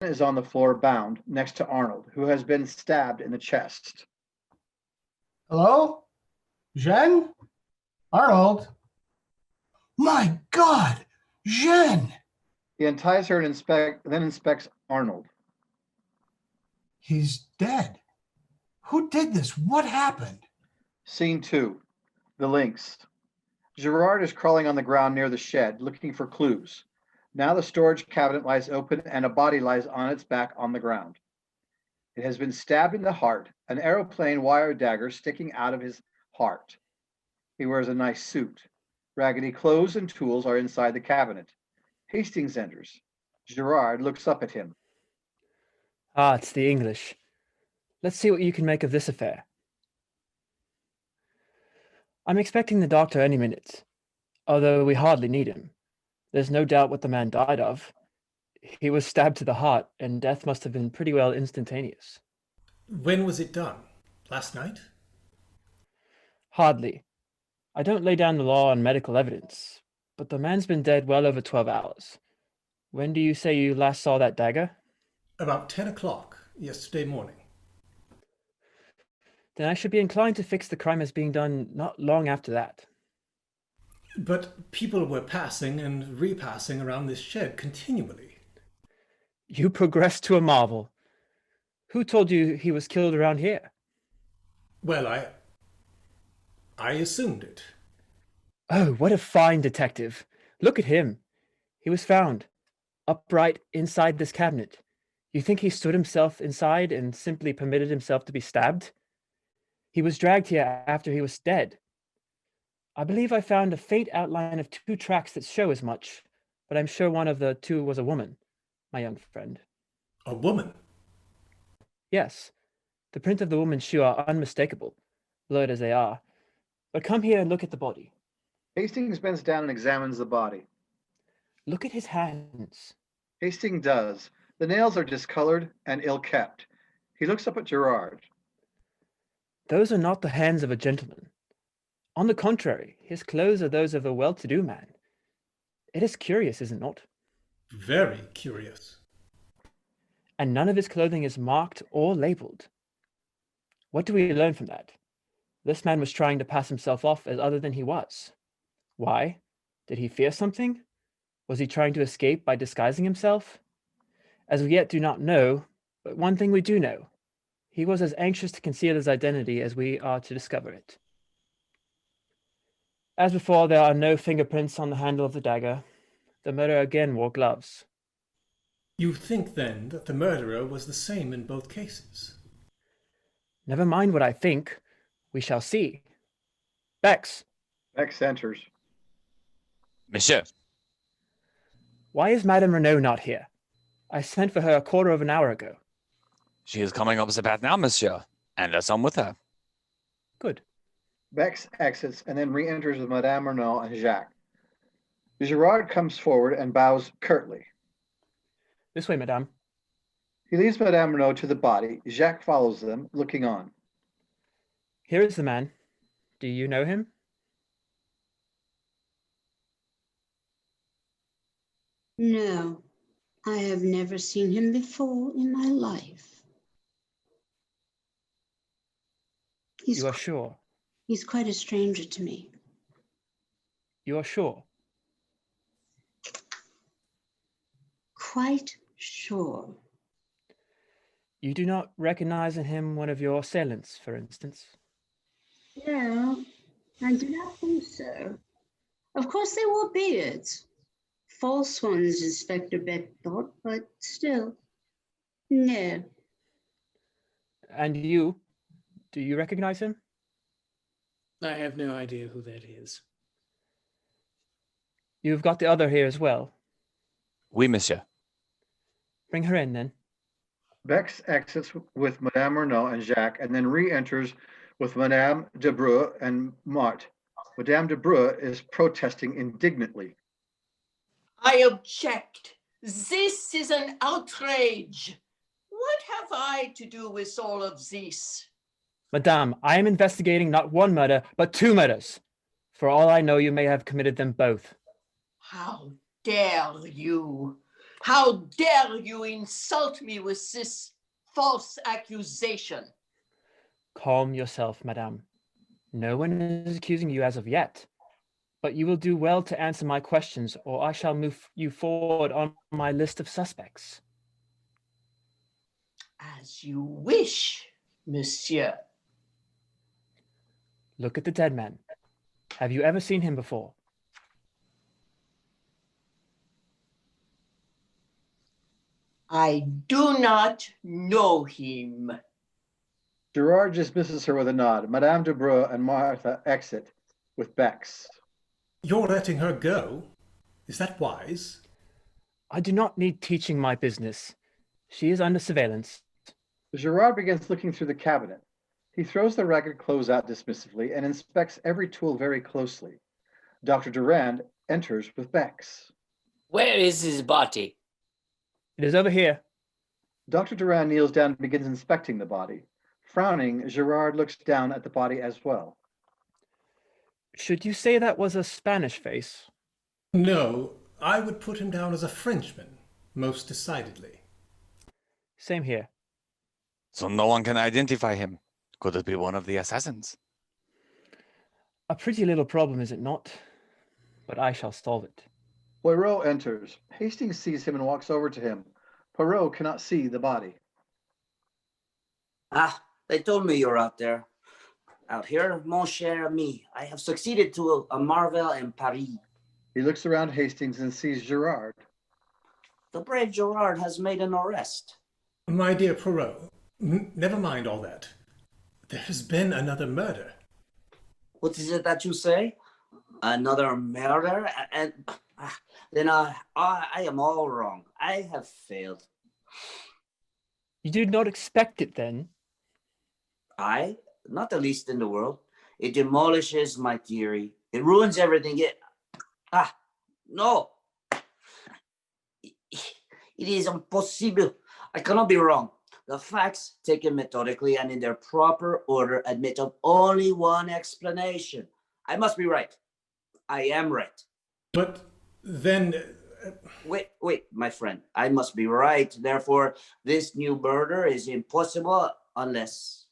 is on the floor bound next to Arnold, who has been stabbed in the chest. Hello? Jeanne? Arnold? My God! Jeanne! He unties her and then inspects Arnold. He's dead. Who did this? What happened? Scene 2. The Lynx. Giraud is crawling on the ground near the shed, looking for clues. Now the storage cabinet lies open and a body lies on its back on the ground. It has been stabbed in the heart, an aeroplane wire dagger sticking out of his heart. He wears a nice suit. Raggedy clothes and tools are inside the cabinet. Hastings enters. Giraud looks up at him. Ah, it's the English. Let's see what you can make of this affair. I'm expecting the doctor any minute, although we hardly need him. There's no doubt what the man died of. He was stabbed to the heart, and death must have been pretty well instantaneous. When was it done? Last night? Hardly. I don't lay down the law on medical evidence, but the man's been dead well over 12 hours. When do you say you last saw that dagger? About 10 o'clock yesterday morning. Then I should be inclined to fix the crime as being done not long after that. But people were passing and repassing around this shed continually. You progress to a marvel. Who told you he was killed around here? Well, I assumed it. Oh, what a fine detective. Look at him. He was found, upright inside this cabinet. You think he stood himself inside and simply permitted himself to be stabbed? He was dragged here after he was dead. I believe I found a faint outline of 2 tracks that show as much, but I'm sure one of the 2 was a woman, my young friend. A woman? Yes, the print of the woman's shoe are unmistakable, blurred as they are. But come here and look at the body. Hastings bends down and examines the body. Look at his hands. Hastings does. The nails are discolored and ill-kept. He looks up at Giraud. Those are not the hands of a gentleman. On the contrary, his clothes are those of a well-to-do man. It is curious, is it not? Very curious. And none of his clothing is marked or labeled. What do we learn from that? This man was trying to pass himself off as other than he was. Why? Did he fear something? Was he trying to escape by disguising himself? As we yet do not know, but one thing we do know. He was as anxious to conceal his identity as we are to discover it. As before, there are no fingerprints on the handle of the dagger. The murderer again wore gloves. You think, then, that the murderer was the same in both cases? Never mind what I think. We shall see. Bex. Bex enters. Monsieur. Why is Madame Renaud not here? I sent for her a quarter of an hour ago. She is coming up the path now, monsieur, and let's on with her. Good. Bex exits and then re-enters with Madame Renaud and Jacques. Giraud comes forward and bows curtly. This way, madame. He leads Madame Renaud to the body. Jacques follows them, looking on. Here is the man. Do you know him? No, I have never seen him before in my life. You are sure? He's quite a stranger to me. You are sure? Quite sure. You do not recognize in him one of your assailants, for instance? No, I do not think so. Of course they wore beards. False ones, Inspector Beck thought, but still, no. And you? Do you recognize him? I have no idea who that is. You've got the other here as well? Oui, monsieur. Bring her in, then. Bex exits with Madame Renaud and Jacques and then re-enters with Madame de Breu and Marthe. Madame de Breu is protesting indignantly. I object. This is an outrage. What have I to do with all of this? Madame, I am investigating not one murder, but 2 murders. For all I know, you may have committed them both. How dare you? How dare you insult me with this false accusation? Calm yourself, madame. No one is accusing you as of yet. But you will do well to answer my questions, or I shall move you forward on my list of suspects. As you wish, monsieur. Look at the dead man. Have you ever seen him before? I do not know him. Girard dismisses her with a nod. Madame de Breu and Martha exit with Bex. You're letting her go? Is that wise? I do not need teaching my business. She is under surveillance. Girard begins looking through the cabinet. He throws the ragged clothes out dismissively and inspects every tool very closely. Dr. Durand enters with Bex. Where is his body? It is over here. Dr. Durand kneels down and begins inspecting the body. Frowning, Girard looks down at the body as well. Should you say that was a Spanish face? No, I would put him down as a Frenchman, most decidedly. Same here. So no one can identify him. Could it be one of the assassins? A pretty little problem, is it not? But I shall solve it. Poirot enters. Hastings sees him and walks over to him. Poirot cannot see the body. Ah, they told me you're out there. Out here, mon cher ami, I have succeeded to a marvel in Paris. He looks around Hastings and sees Girard. The brave Girard has made an arrest. My dear Poirot, never mind all that. There has been another murder. What is it that you say? Another murder? And then I am all wrong. I have failed. You did not expect it then? Not the least in the world. It demolishes my theory. It ruins everything. No. It is impossible. I cannot be wrong. The facts, taken methodically and in their proper order, admit of only one explanation. I must be right. I am right. But then... Wait, my friend. I must be right. Therefore, this new murder is impossible unless,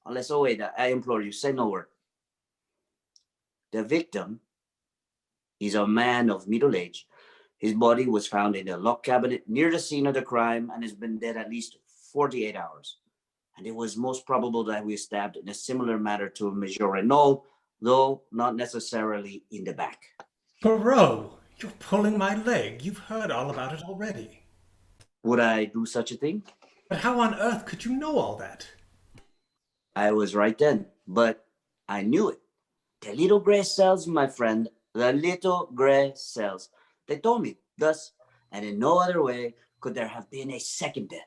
oh wait, I implore you, say no word. The victim is a man of middle age. His body was found in a locked cabinet near the scene of the crime and has been dead at least 48 hours. And it was most probable that we stabbed in a similar manner to Monsieur Renauld, though not necessarily in the back. Poirot, you're pulling my leg. You've heard all about it already. Would I do such a thing? But how on earth could you know all that? I was right then, but I knew it. The little gray cells, my friend, the little gray cells. They told me thus, and in no other way could there have been a second death.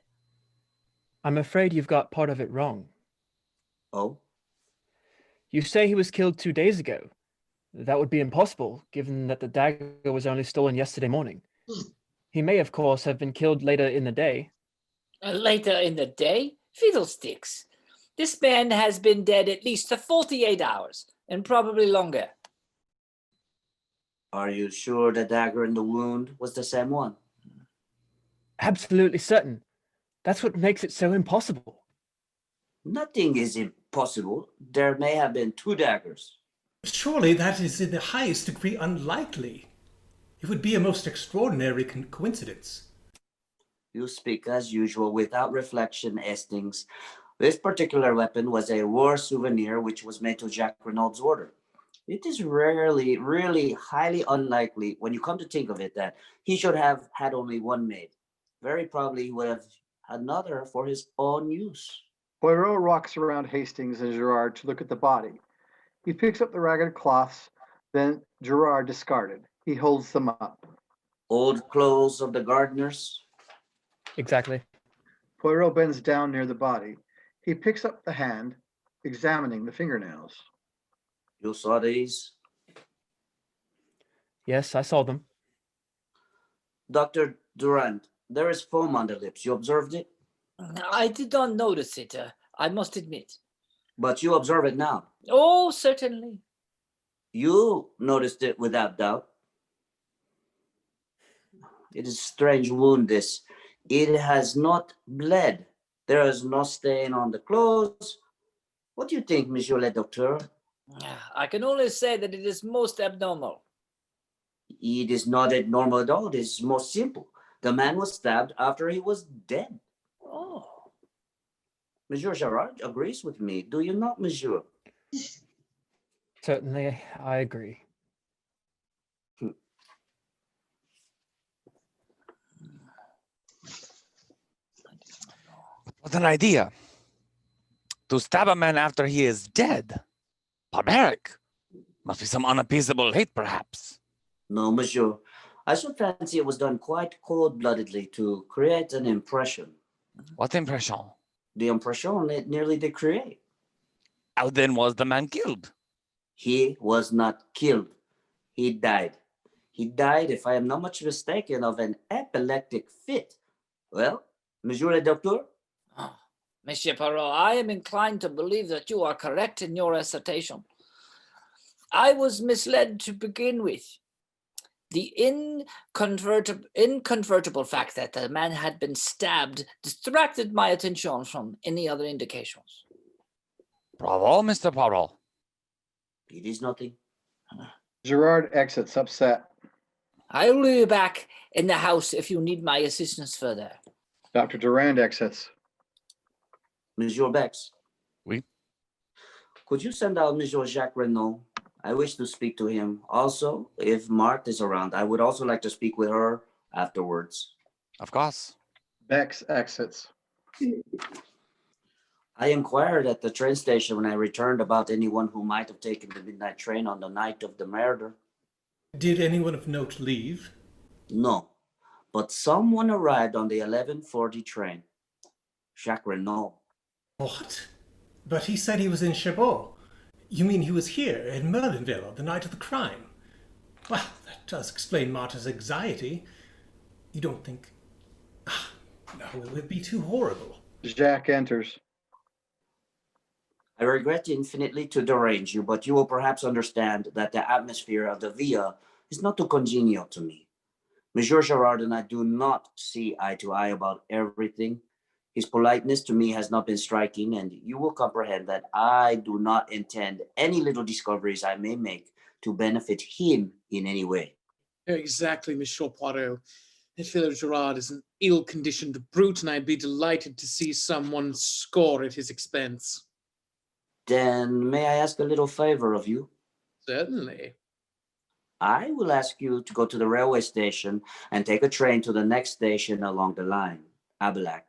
I'm afraid you've got part of it wrong. Oh? You say he was killed 2 days ago. That would be impossible, given that the dagger was only stolen yesterday morning. He may, of course, have been killed later in the day. Later in the day? Fiddlesticks. This man has been dead at least 48 hours, and probably longer. Are you sure the dagger in the wound was the same one? Absolutely certain. That's what makes it so impossible. Nothing is impossible. There may have been two daggers. Surely that is in the highest degree unlikely. It would be a most extraordinary coincidence. You speak as usual without reflection, Hastings. This particular weapon was a war souvenir which was made to Jacques Renaud's order. It is really highly unlikely, when you come to think of it, that he should have had only one made. Very probably he would have another for his own use. Poirot rocks around Hastings and Girard to look at the body. He picks up the ragged cloths, then Girard discarded. He holds them up. Old clothes of the gardeners? Exactly. Poirot bends down near the body. He picks up the hand, examining the fingernails. You saw these? Yes, I saw them. Dr. Durand, there is foam on the lips. You observed it? I did not notice it, I must admit. But you observe it now. Oh, certainly. You noticed it without doubt. It is a strange wound, this. It has not bled. There is no stain on the clothes. What do you think, Monsieur le Docteur? I can only say that it is most abnormal. It is not abnormal at all. It is most simple. The man was stabbed after he was dead. Oh. Monsieur Gerard agrees with me. Do you not, Monsieur? Certainly, I agree. What an idea. To stab a man after he is dead. Barbaric. Must be some unappeasable hate, perhaps. No, Monsieur. I should fancy it was done quite cold-bloodedly to create an impression. What impression? The impression it nearly did create. How then was the man killed? He was not killed. He died. He died, if I am not much mistaken, of an epileptic fit. Well, Monsieur le Docteur? Oh, Monsieur Poirot, I am inclined to believe that you are correct in your assertion. I was misled to begin with. The incontrovertible fact that the man had been stabbed distracted my attention from any other indications. Bravo, Mr. Poirot. It is nothing. Girard exits, upset. I will be back in the house if you need my assistance further. Dr. Durand exits. Monsieur Bex. Oui. Could you send out Monsieur Jacques Renauld? I wish to speak to him. Also, if Marthe is around, I would also like to speak with her afterwards. Of course. Bex exits. I inquired at the train station when I returned about anyone who might have taken the midnight train on the night of the murder. Did anyone of note leave? No, but someone arrived on the 11:40 train. Jacques Renauld. What? But he said he was in Giraud. You mean he was here in Merlinville on the night of the crime? Well, that does explain Martha's anxiety. You don't think... No, it would be too horrible. Jacques enters. I regret infinitely to derange you, but you will perhaps understand that the atmosphere of the Villa is not too congenial to me. Monsieur Gerard and I do not see eye to eye about everything. His politeness to me has not been striking, and you will comprehend that I do not intend any little discoveries I may make to benefit him in any way. Exactly, Monsieur Poirot. That fellow Giraud is an ill-conditioned brute, and I'd be delighted to see someone score at his expense. Then may I ask a little favor of you? Certainly. I will ask you to go to the railway station and take a train to the next station along the line, Abilac.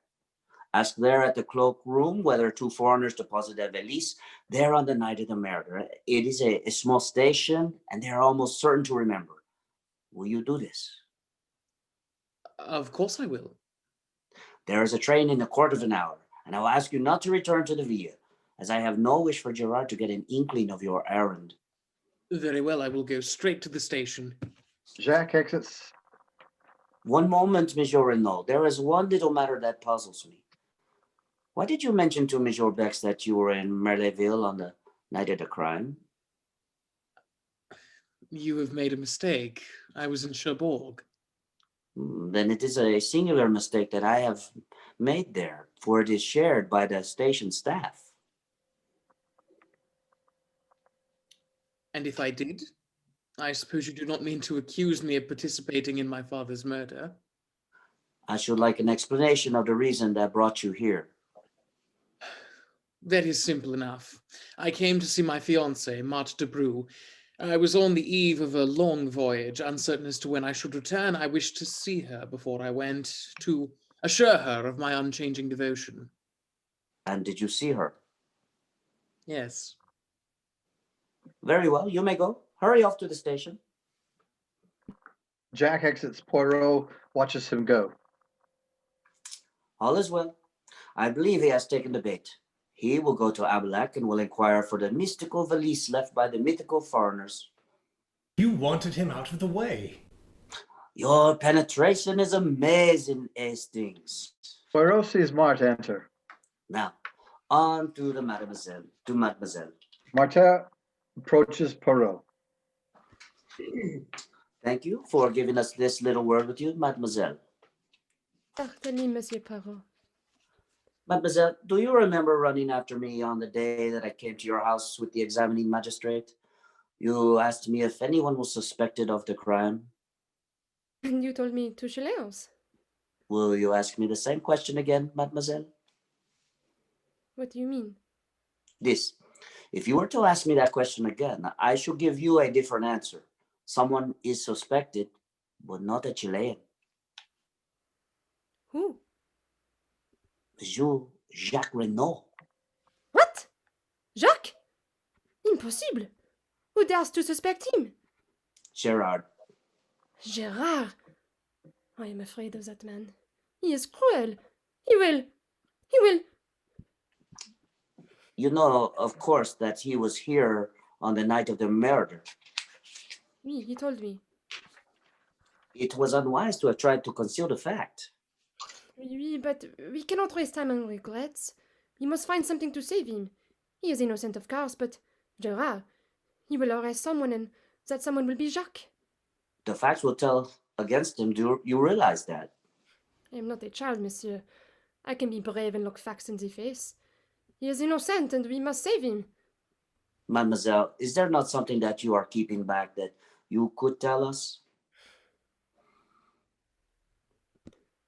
Ask there at the cloak room whether two foreigners deposited their valise there on the night of the murder. It is a small station, and they are almost certain to remember. Will you do this? Of course I will. There is a train in a quarter of an hour, and I will ask you not to return to the Villa, as I have no wish for Gerard to get an inkling of your errand. Very well, I will go straight to the station. Jacques exits. One moment, Monsieur Renauld. There is one little matter that puzzles me. Why did you mention to Monsieur Bex that you were in Merlinville on the night of the crime? You have made a mistake. I was in Cherbourg. Then it is a singular mistake that I have made there, for it is shared by the station staff. And if I did, I suppose you do not mean to accuse me of participating in my father's murder? I should like an explanation of the reason that brought you here. That is simple enough. I came to see my fiancée, Marthe de Brou. I was on the eve of a long voyage, uncertain as to when I should return. I wished to see her before I went, to assure her of my unchanging devotion. And did you see her? Yes. Very well, you may go. Hurry off to the station. Jack exits. Poirot watches him go. All is well. I believe he has taken the bait. He will go to Abilac and will inquire for the mystical valise left by the mythical foreigners. You wanted him out of the way. Your penetration is amazing, Hastings. Poirot sees Marthe enter. Now, on to the mademoiselle. Marthe approaches Poirot. Thank you for giving us this little word with you, mademoiselle. Certainly, Monsieur Poirot. Mademoiselle, do you remember running after me on the day that I came to your house with the examining magistrate? You asked me if anyone was suspected of the crime. And you told me to Chaleos. Will you ask me the same question again, mademoiselle? What do you mean? This. If you were to ask me that question again, I should give you a different answer. Someone is suspected, but not a Chilean. Who? Monsieur Jacques Renauld. What? Jacques? Impossible. Who dares to suspect him? Gerard. Gérard. I am afraid of that man. He is cruel. He will. You know, of course, that he was here on the night of the murder. Oui, he told me. It was unwise to have tried to conceal the fact. Oui, but we cannot waste time on regrets. We must find something to save him. He is innocent, of course, but Gerard, he will arrest someone, and that someone will be Jacques. The facts will tell against him. Do you realize that? I am not a child, monsieur. I can be brave and look facts in the face. He is innocent, and we must save him. Mademoiselle, is there not something that you are keeping back that you could tell us?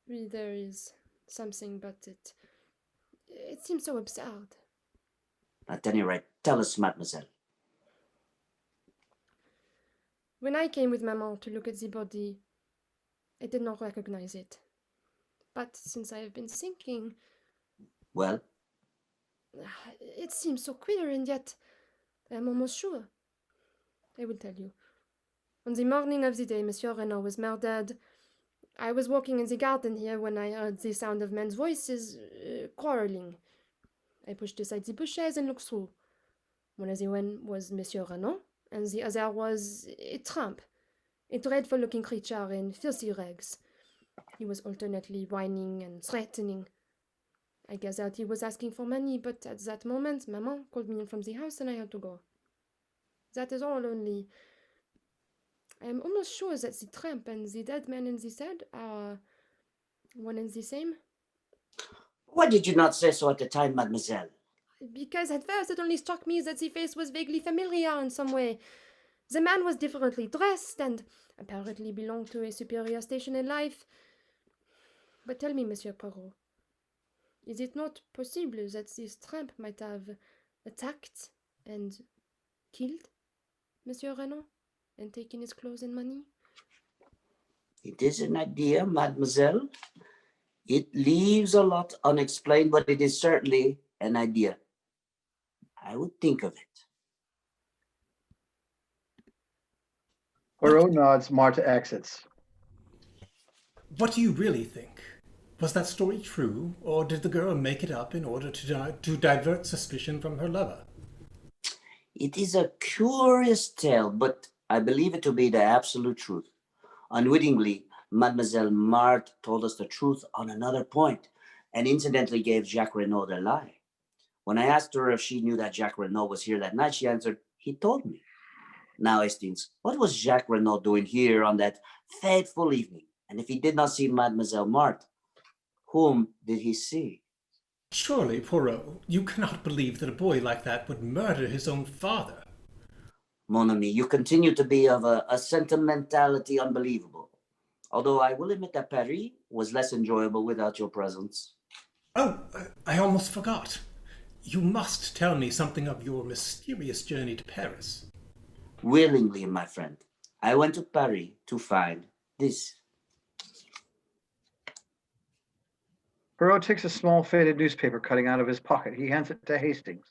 Oui, there is something, but it seems so absurd. At any rate, tell us, mademoiselle. When I came with Maman to look at the body, I did not recognize it. But since I have been thinking... Well? It seems so queer, and yet I am almost sure. I will tell you. On the morning of the day Monsieur Renauld was murdered, I was walking in the garden here when I heard the sound of men's voices quarreling. I pushed aside the bushes and looked through. One of the men was Monsieur Renauld, and the other was a tramp, a dreadful-looking creature in filthy rags. He was alternately whining and threatening. I gathered he was asking for money, but at that moment, Maman called me in from the house and I had to go. That is all, only I am almost sure that the tramp and the dead man in the shed are one and the same. Why did you not say so at the time, mademoiselle? Because at first it only struck me that the face was vaguely familiar in some way. The man was differently dressed and apparently belonged to a superior station in life. But tell me, Monsieur Poirot, is it not possible that this tramp might have attacked and killed Monsieur Renauld and taken his clothes and money? It is an idea, mademoiselle. It leaves a lot unexplained, but it is certainly an idea. I would think of it. Poirot nods. Martha exits. What do you really think? Was that story true, or did the girl make it up in order to divert suspicion from her lover? It is a curious tale, but I believe it to be the absolute truth. Unwittingly, Mademoiselle Marthe told us the truth on another point, and incidentally gave Jacques Renauld a lie. When I asked her if she knew that Jacques Renauld was here that night, she answered, he told me. Now, Hastings, what was Jacques Renauld doing here on that fateful evening? And if he did not see Mademoiselle Marthe, whom did he see? Surely, Poirot, you cannot believe that a boy like that would murder his own father. Mon ami, you continue to be of a sentimentality unbelievable. Although I will admit that Paris was less enjoyable without your presence. Oh, I almost forgot. You must tell me something of your mysterious journey to Paris. Willingly, my friend. I went to Paris to find this. Poirot takes a small faded newspaper cutting out of his pocket. He hands it to Hastings.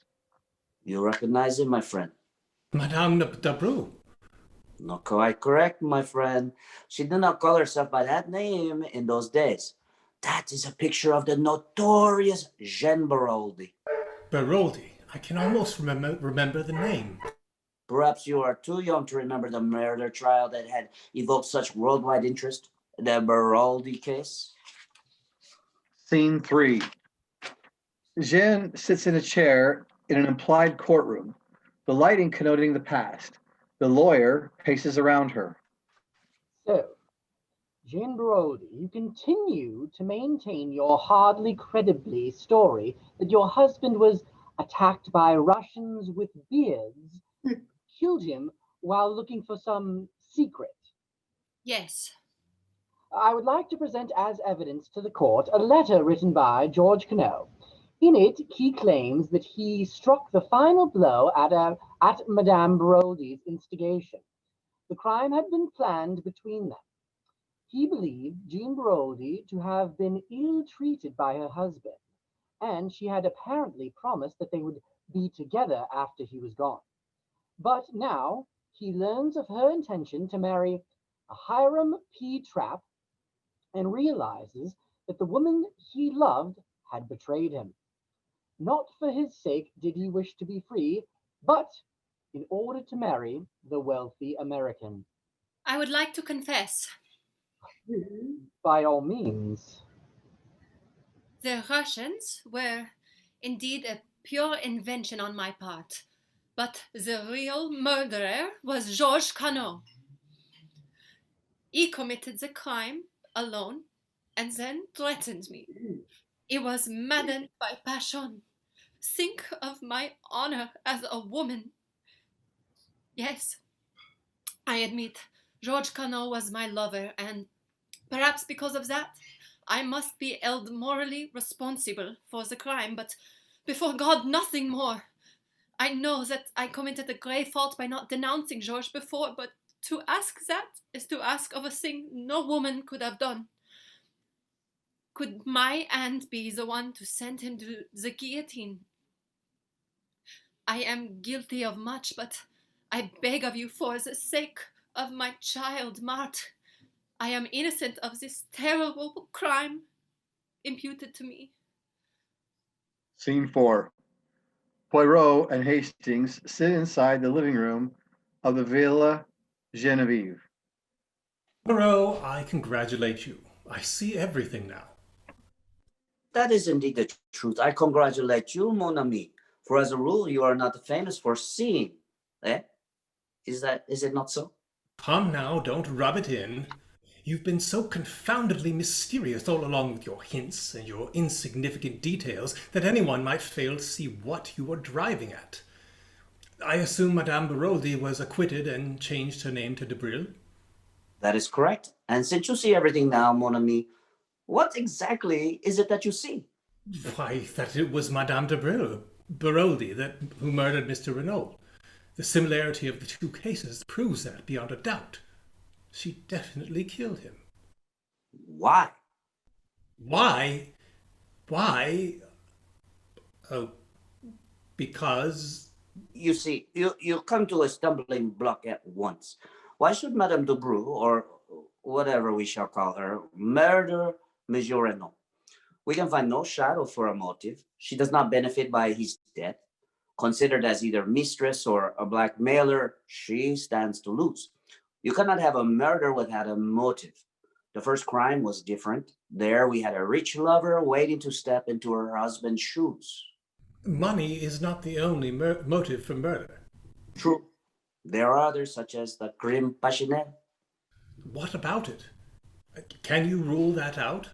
You recognize it, my friend? Madame d'Abreu. Not quite correct, my friend. She did not call herself by that name in those days. That is a picture of the notorious Jean Baroldi. Baroldi? I can almost remember the name. Perhaps you are too young to remember the murder trial that had evoked such worldwide interest, the Baroldi case. Scene 3. Jean sits in a chair in an implied courtroom, the lighting connoting the past. The lawyer paces around her. So, Jane Brody, you continue to maintain your hardly credibly story that your husband was attacked by Russians with beards, killed him while looking for some secret. Yes. I would like to present as evidence to the court a letter written by George Cano. In it, he claims that he struck the final blow at Madame Brody's instigation. The crime had been planned between them. He believed Jean Brody to have been ill-treated by her husband, and she had apparently promised that they would be together after he was gone. But now he learns of her intention to marry a Hiram P. Trapp and realizes that the woman he loved had betrayed him. Not for his sake did he wish to be free, but in order to marry the wealthy American. I would like to confess. By all means. The Russians were indeed a pure invention on my part, but the real murderer was Georges Cano. He committed the crime alone and then threatened me. He was maddened by passion. Think of my honor as a woman. Yes, I admit, Georges Cano was my lover, and perhaps because of that, I must be held morally responsible for the crime, but before God, nothing more. I know that I committed a grave fault by not denouncing Georges before, but to ask that is to ask of a thing no woman could have done. Could my aunt be the one to send him to the guillotine? I am guilty of much, but I beg of you, for the sake of my child, Marthe, I am innocent of this terrible crime imputed to me. Scene 4. Poirot and Hastings sit inside the living room of the Villa Genevieve. Poirot, I congratulate you. I see everything now. That is indeed the truth. I congratulate you, mon ami. For as a rule, you are not famous for seeing. Eh? Is it not so? Come now, don't rub it in. You've been so confoundedly mysterious all along with your hints and your insignificant details that anyone might fail to see what you are driving at. I assume Madame Brody was acquitted and changed her name to Debril? That is correct. And since you see everything now, mon ami, what exactly is it that you see? Why, that it was Madame Debril, Brody, who murdered Mr. Renauld. The similarity of the two cases proves that beyond a doubt. She definitely killed him. Why? Why? Oh, because... You see, you come to a stumbling block at once. Why should Madame Debril, or whatever we shall call her, murder Monsieur Renauld? We can find no shadow for a motive. She does not benefit by his death. Considered as either mistress or a blackmailer, she stands to lose. You cannot have a murder without a motive. The first crime was different. There we had a rich lover waiting to step into her husband's shoes. Money is not the only motive for murder. True. There are others, such as the crime passionnel. What about it? Can you rule that out?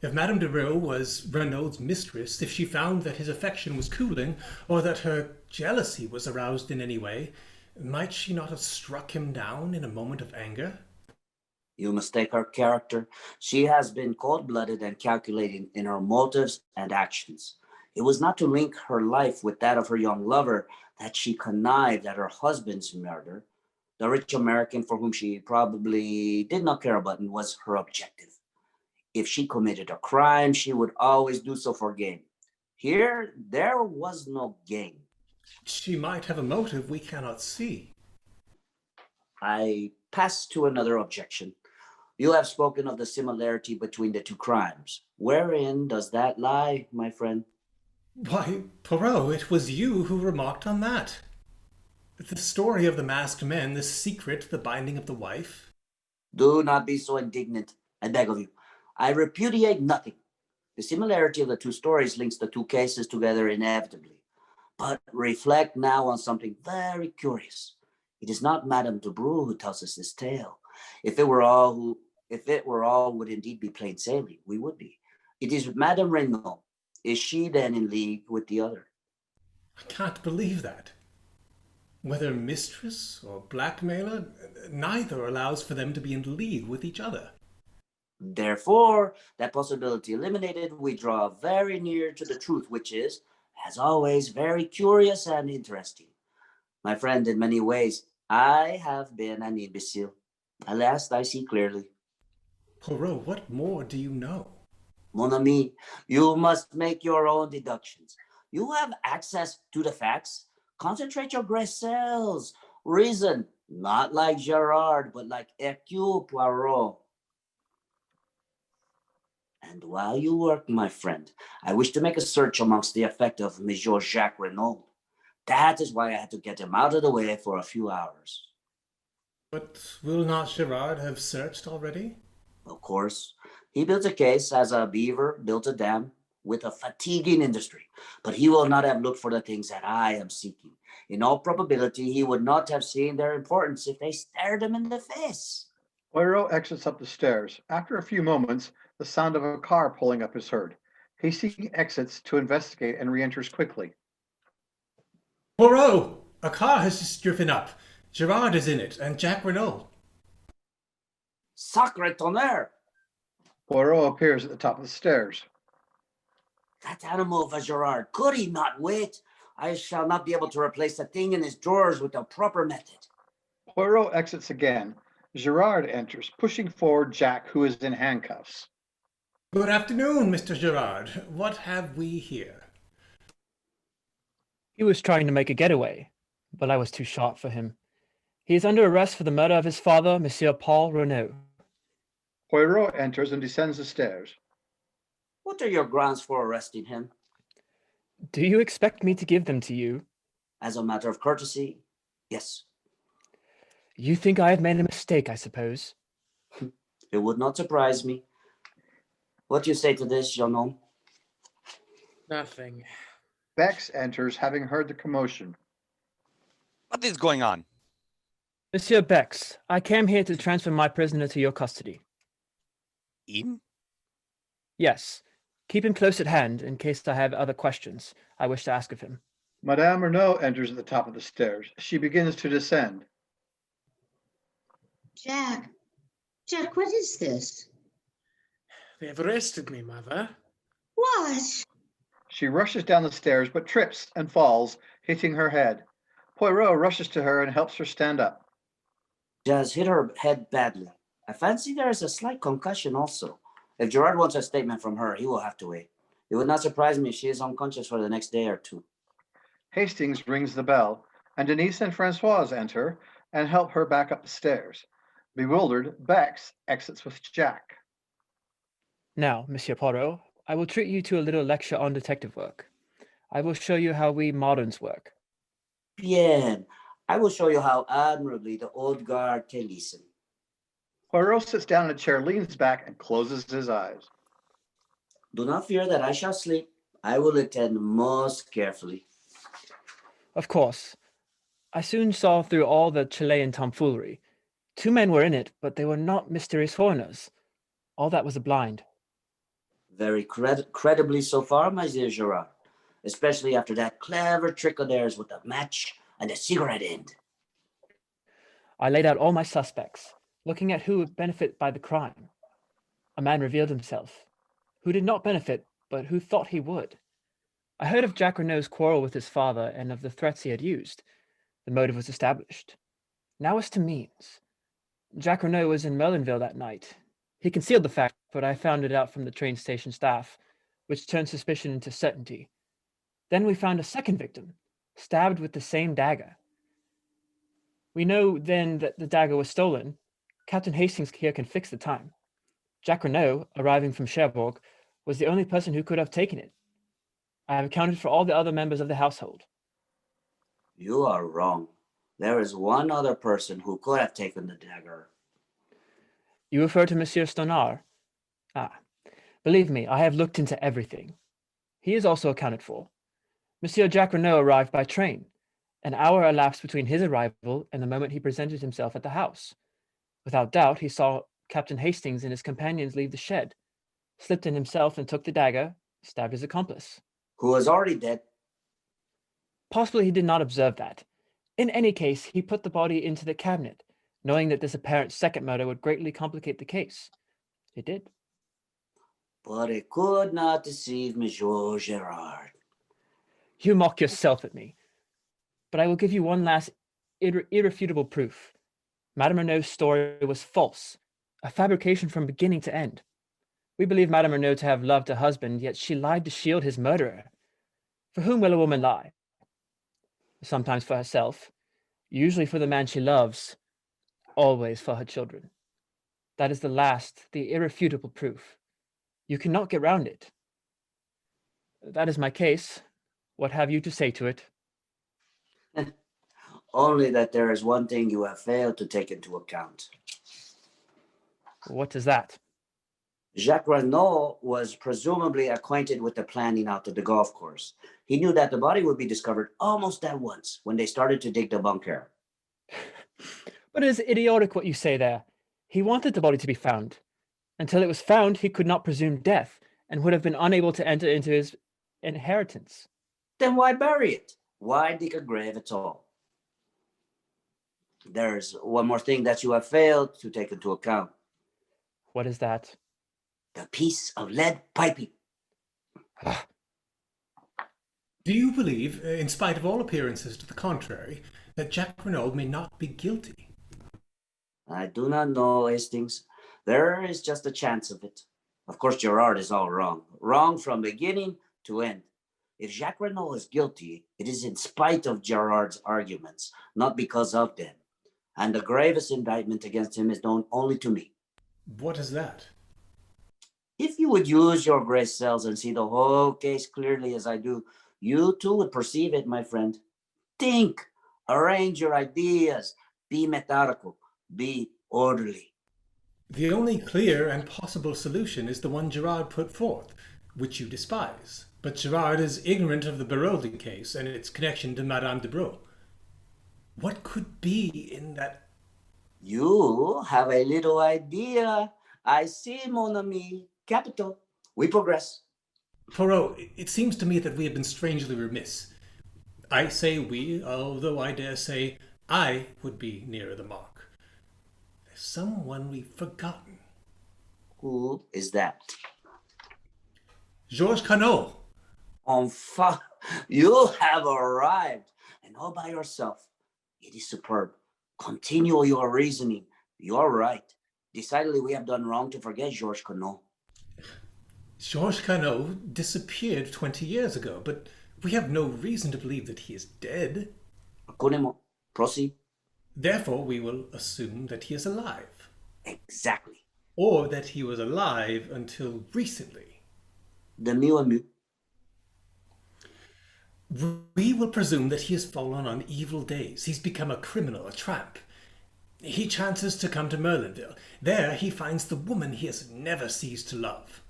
If Madame Debril was Renaud's mistress, if she found that his affection was cooling, or that her jealousy was aroused in any way, might she not have struck him down in a moment of anger? You mistake her character. She has been cold-blooded and calculating in her motives and actions. It was not to link her life with that of her young lover that she connived at her husband's murder. The rich American, for whom she probably did not care a button, was her objective. If she committed a crime, she would always do so for gain. Here, there was no gain. She might have a motive we cannot see. I pass to another objection. You have spoken of the similarity between the two crimes. Wherein does that lie, my friend? Why, Poirot, it was you who remarked on that. The story of the masked men, the secret, the binding of the wife. Do not be so indignant, I beg of you. I repudiate nothing. The similarity of the two stories links the two cases together inevitably. But reflect now on something very curious. It is not Madame Debril who tells us this tale, If it were all would indeed be plain sailing, we would be. It is Madame Renauld. Is she then in league with the other? I can't believe that. Whether mistress or blackmailer, neither allows for them to be in league with each other. Therefore, that possibility eliminated, we draw very near to the truth, which is, as always, very curious and interesting. My friend, in many ways, I have been an imbecile. At last, I see clearly. Poirot, what more do you know? Mon ami, you must make your own deductions. You have access to the facts. Concentrate your gray cells. Reason, not like Giraud, but like Hercule Poirot. And while you work, my friend, I wish to make a search amongst the effect of Monsieur Jacques Renauld. That is why I had to get him out of the way for a few hours. But will not Giraud have searched already? Of course. He built a case as a beaver built a dam with a fatiguing industry. But he will not have looked for the things that I am seeking. In all probability, he would not have seen their importance if they stared him in the face. Poirot exits up the stairs. After a few moments, the sound of a car pulling up is heard. Hastings exits to investigate and re-enters quickly. Poirot! A car has just driven up. Giraud is in it, and Jacques Renauld. Sacre tonnerre! Poirot appears at the top of the stairs. That animal of a Giraud, could he not wait? I shall not be able to replace the thing in his drawers with a proper method. Poirot exits again. Giraud enters, pushing forward Jack, who is in handcuffs. Good afternoon, Mr. Giraud. What have we here? He was trying to make a getaway, but I was too sharp for him. He is under arrest for the murder of his father, Monsieur Paul Renauld. Poirot enters and descends the stairs. What are your grounds for arresting him? Do you expect me to give them to you? As a matter of courtesy, yes. You think I have made a mistake, I suppose? It would not surprise me. What do you say to this, young man? Nothing. Bex enters, having heard the commotion. What is going on? Monsieur Bex, I came here to transfer my prisoner to your custody. Him? Yes. Keep him close at hand in case I have other questions I wish to ask of him. Madame Renauld enters at the top of the stairs. She begins to descend. Jack, what is this? They have arrested me, mother. What? She rushes down the stairs, but trips and falls, hitting her head. Poirot rushes to her and helps her stand up. She has hit her head badly. I fancy there is a slight concussion also. If Giraud wants a statement from her, he will have to wait. It would not surprise me if she is unconscious for the next day or two. Hastings rings the bell, and Denise and Francoise enter and help her back up the stairs. Bewildered, Bex exits with Jack. Now, Monsieur Poirot, I will treat you to a little lecture on detective work. I will show you how we moderns work. Bien. I will show you how admirably the old guard can listen. Poirot sits down in a chair, leans back, and closes his eyes. Do not fear that I shall sleep. I will attend most carefully. Of course. I soon saw through all the Chilean tomfoolery. 2 men were in it, but they were not mysterious foreigners. All that was a blind. Very credibly so far, my dear Giraud. Especially after that clever trick of theirs with the match and the cigarette end. I laid out all my suspects, looking at who would benefit by the crime. A man revealed himself, who did not benefit, but who thought he would. I heard of Jacques Renaud's quarrel with his father and of the threats he had used. The motive was established. Now as to means. Jacques Renaud was in Merlinville that night. He concealed the fact, but I found it out from the train station staff, which turned suspicion into certainty. Then we found a second victim, stabbed with the same dagger. We know then that the dagger was stolen. Captain Hastings here can fix the time. Jacques Renaud, arriving from Cherbourg, was the only person who could have taken it. I have accounted for all the other members of the household. You are wrong. There is one other person who could have taken the dagger. You refer to Monsieur Stonard? Ah, believe me, I have looked into everything. He is also accounted for. Monsieur Jacques Renaud arrived by train. An hour elapsed between his arrival and the moment he presented himself at the house. Without doubt, he saw Captain Hastings and his companions leave the shed, slipped in himself and took the dagger, stabbed his accomplice. Who was already dead. Possibly he did not observe that. In any case, he put the body into the cabinet, knowing that this apparent second murder would greatly complicate the case. It did. But it could not deceive Monsieur Gerard. You mock yourself at me. But I will give you one last irrefutable proof. Madame Renaud's story was false, a fabrication from beginning to end. We believe Madame Renaud to have loved her husband, yet she lied to shield his murderer. For whom will a woman lie? Sometimes for herself, usually for the man she loves, always for her children. That is the irrefutable proof. You cannot get round it. That is my case. What have you to say to it? Only that there is one thing you have failed to take into account. What is that? Jacques Renaud was presumably acquainted with the planning out of the golf course. He knew that the body would be discovered almost at once when they started to dig the bunker. But it is idiotic what you say there. He wanted the body to be found. Until it was found, he could not presume death and would have been unable to enter into his inheritance. Then why bury it? Why dig a grave at all? There's one more thing that you have failed to take into account. What is that? The piece of lead piping. Do you believe, in spite of all appearances to the contrary, that Jacques Renaud may not be guilty? I do not know, Hastings. There is just a chance of it. Of course, Gerard is all wrong. Wrong from beginning to end. If Jacques Renaud is guilty, it is in spite of Gerard's arguments, not because of them. And the gravest indictment against him is known only to me. What is that? If you would use your gray cells and see the whole case clearly as I do, you too would perceive it, my friend. Think, arrange your ideas, be methodical, be orderly. The only clear and possible solution is the one Gerard put forth, which you despise. But Gerard is ignorant of the Barodi case and its connection to Madame de Breau. What could be in that? You have a little idea. I see, mon ami. Capital. We progress. Poirot, it seems to me that we have been strangely remiss. I say we, although I dare say I would be nearer the mark. There's someone we've forgotten. Who is that? Georges Canot. Enfin, you have arrived, and all by yourself. It is superb. Continue your reasoning. You're right. Decidedly, we have done wrong to forget Georges Canot. Georges Canot disappeared 20 years ago, but we have no reason to believe that he is dead. Connais-moi. Proceed. Therefore, we will assume that he is alive. Exactly. Or that he was alive until recently. De mieux en mieux. We will presume that he has fallen on evil days. He's become a criminal, a tramp. He chances to come to Merlinville. There he finds the woman he has never ceased to love.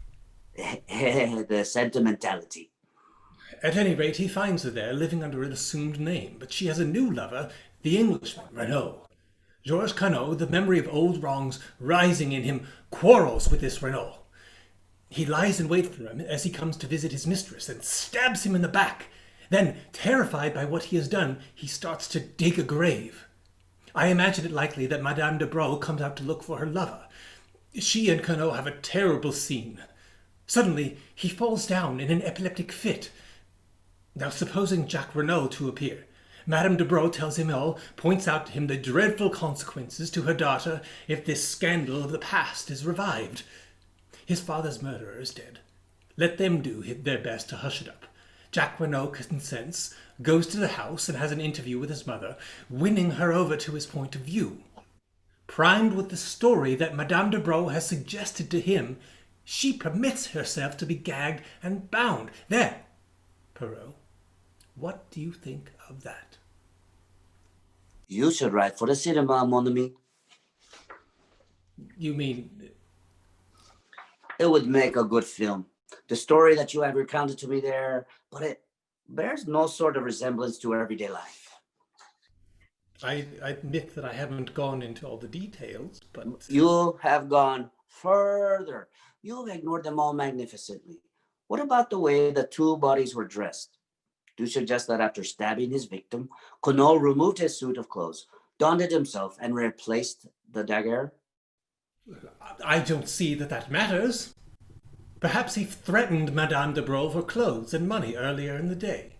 The sentimentality. At any rate, he finds her there, living under an assumed name, but she has a new lover, the Englishman, Renaud. Georges Canot, the memory of old wrongs rising in him, quarrels with this Renaud. He lies in wait for him as he comes to visit his mistress and stabs him in the back. Then, terrified by what he has done, he starts to dig a grave. I imagine it likely that Madame de Breau comes out to look for her lover. She and Canot have a terrible scene. Suddenly, he falls down in an epileptic fit. Now, supposing Jacques Renaud to appear, Madame de Breau tells him all, points out to him the dreadful consequences to her daughter if this scandal of the past is revived. His father's murderer is dead. Let them do their best to hush it up. Jacques Renaud consents, goes to the house and has an interview with his mother, winning her over to his point of view. Primed with the story that Madame de Breau has suggested to him, she permits herself to be gagged and bound. There, Poirot, what do you think of that? You should write for the cinema, mon ami. You mean? It would make a good film. The story that you have recounted to me there, but it bears no sort of resemblance to everyday life. I admit that I haven't gone into all the details, but... You have gone further. You've ignored them all magnificently. What about the way the two bodies were dressed? Do you suggest that after stabbing his victim, Queneau removed his suit of clothes, donned it himself, and replaced the dagger? I don't see that matters. Perhaps he threatened Madame de Broglie for clothes and money earlier in the day.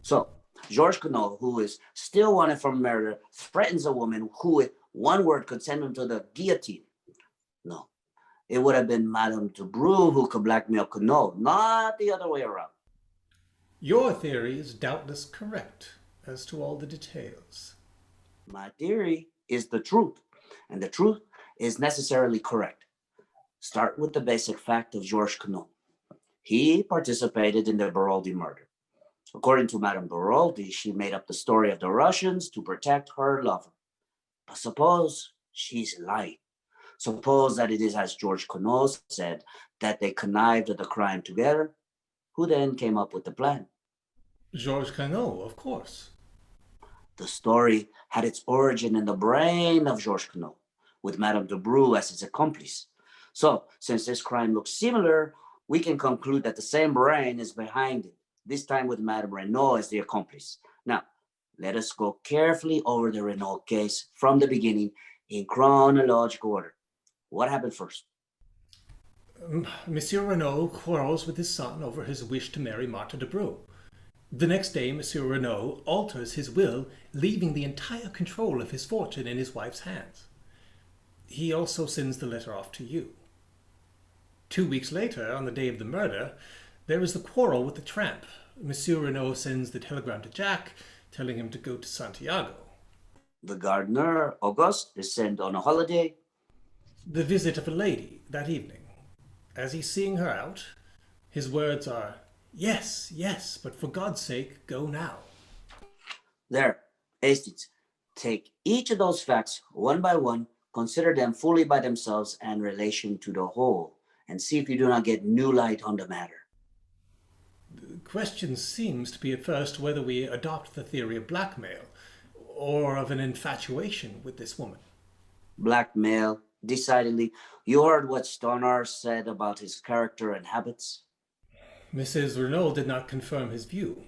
So, Georges Queneau, who is still wanted for murder, threatens a woman who, with one word, could send him to the guillotine. No, it would have been Madame de Broglie who could blackmail Queneau, not the other way around. Your theory is doubtless correct as to all the details. My theory is the truth, and the truth is necessarily correct. Start with the basic fact of Georges Queneau. He participated in the Baroldi murder. According to Madame Baroldi, she made up the story of the Russians to protect her lover. But suppose she's lying. Suppose that it is as Georges Queneau said, that they connived at the crime together. Who then came up with the plan? Georges Queneau, of course. The story had its origin in the brain of Georges Queneau, with Madame de Broglie as his accomplice. So, since this crime looks similar, we can conclude that the same brain is behind it, this time with Madame Renauld as the accomplice. Now, let us go carefully over the Renauld case from the beginning in chronological order. What happened first? Monsieur Renauld quarrels with his son over his wish to marry Marthe de Broglie. The next day, Monsieur Renauld alters his will, leaving the entire control of his fortune in his wife's hands. He also sends the letter off to you. 2 weeks later, on the day of the murder, there is the quarrel with the tramp. Monsieur Renauld sends the telegram to Jack, telling him to go to Santiago. The gardener, Auguste, is sent on a holiday. The visit of a lady that evening. As he's seeing her out, his words are, "Yes, yes, but for God's sake, go now." There, Hastings, take each of those facts one by one, consider them fully by themselves and relation to the whole, and see if you do not get new light on the matter. The question seems to be at first whether we adopt the theory of blackmail or of an infatuation with this woman. Blackmail, decidedly. You heard what Stonar said about his character and habits? Mrs. Renauld did not confirm his view.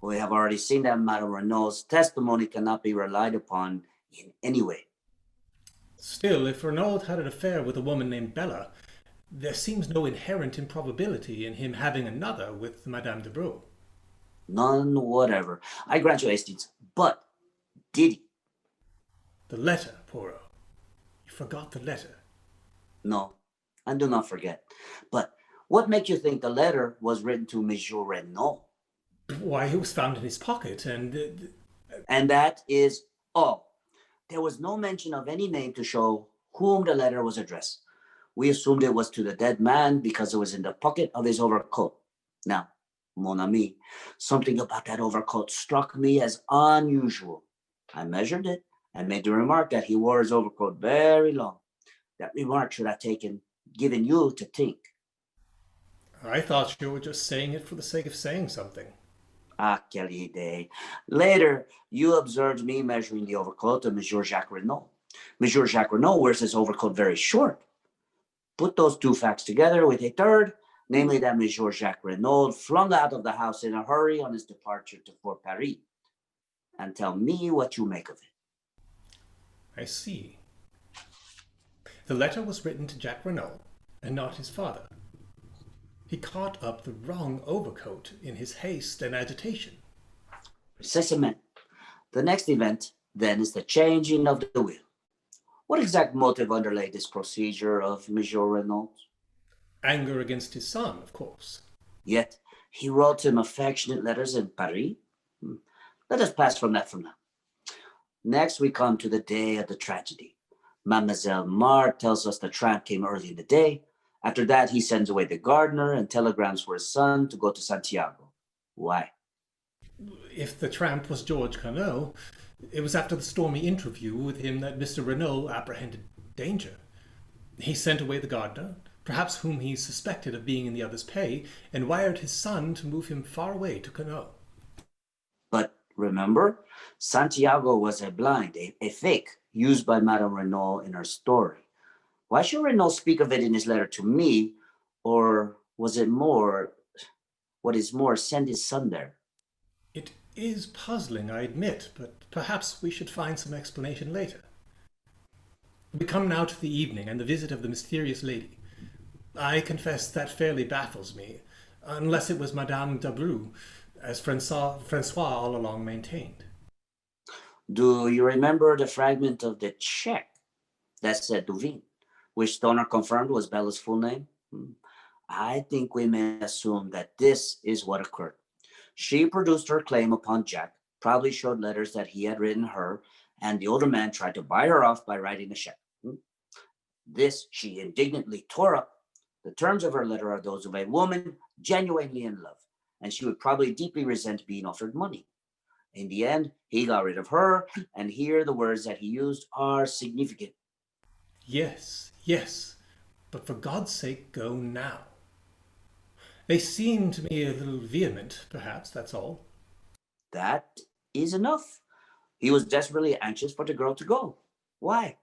We have already seen that Madame Renaud's testimony cannot be relied upon in any way. Still, if Renauld had an affair with a woman named Bella, there seems no inherent improbability in him having another with Madame de Broglie. None whatever. I grant you, Hastings. But did he? The letter, Poirot. You forgot the letter. No, I do not forget. But what makes you think the letter was written to Monsieur Renauld? Why, it was found in his pocket, and... And that is all. There was no mention of any name to show whom the letter was addressed. We assumed it was to the dead man because it was in the pocket of his overcoat. Now, mon ami, something about that overcoat struck me as unusual. I measured it and made the remark that he wore his overcoat very long. That remark should have given you to think. I thought you were just saying it for the sake of saying something. Ah, quelle idée. Later, you observed me measuring the overcoat of Monsieur Jacques Renauld. Monsieur Jacques Renauld wears his overcoat very short. Put those two facts together with a third, namely that Monsieur Jacques Renauld flung out of the house in a hurry on his departure to Fort Paris. And tell me what you make of it. I see. The letter was written to Jacques Renauld, and not his father. He caught up the wrong overcoat in his haste and agitation. Precisement. The next event, then, is the changing of the will. What exact motive underlay this procedure of Monsieur Renauld? Anger against his son, of course. Yet, he wrote him affectionate letters in Paris. Let us pass from that for now. Next, we come to the day of the tragedy. Mademoiselle Marthe tells us the tramp came early in the day. After that, he sends away the gardener and telegrams for his son to go to Santiago. Why? If the tramp was Georges Queneau, it was after the stormy interview with him that Mr. Renauld apprehended danger. He sent away the gardener, perhaps whom he suspected of being in the other's pay, and wired his son to move him far away to Queneau. But Remember? Santiago was a blind, a fake, used by Madame Renauld in her story. Why should Renauld speak of it in his letter to me? Or was it more, what is more, send his son there? It is puzzling, I admit, but perhaps we should find some explanation later. We come now to the evening and the visit of the mysterious lady. I confess that fairly baffles me, unless it was Madame d'Abreu, as Francois all along maintained. Do you remember the fragment of the check that said Duvin, which Stoner confirmed was Bella's full name? I think we may assume that this is what occurred. She produced her claim upon Jack, probably showed letters that he had written her, and the older man tried to buy her off by writing a check. This she indignantly tore up. The terms of her letter are those of a woman genuinely in love, and she would probably deeply resent being offered money. In the end, he got rid of her, and here the words that he used are significant. Yes, yes, but for God's sake, go now. They seem to me a little vehement, perhaps, that's all. That is enough. He was desperately anxious for the girl to go. Why?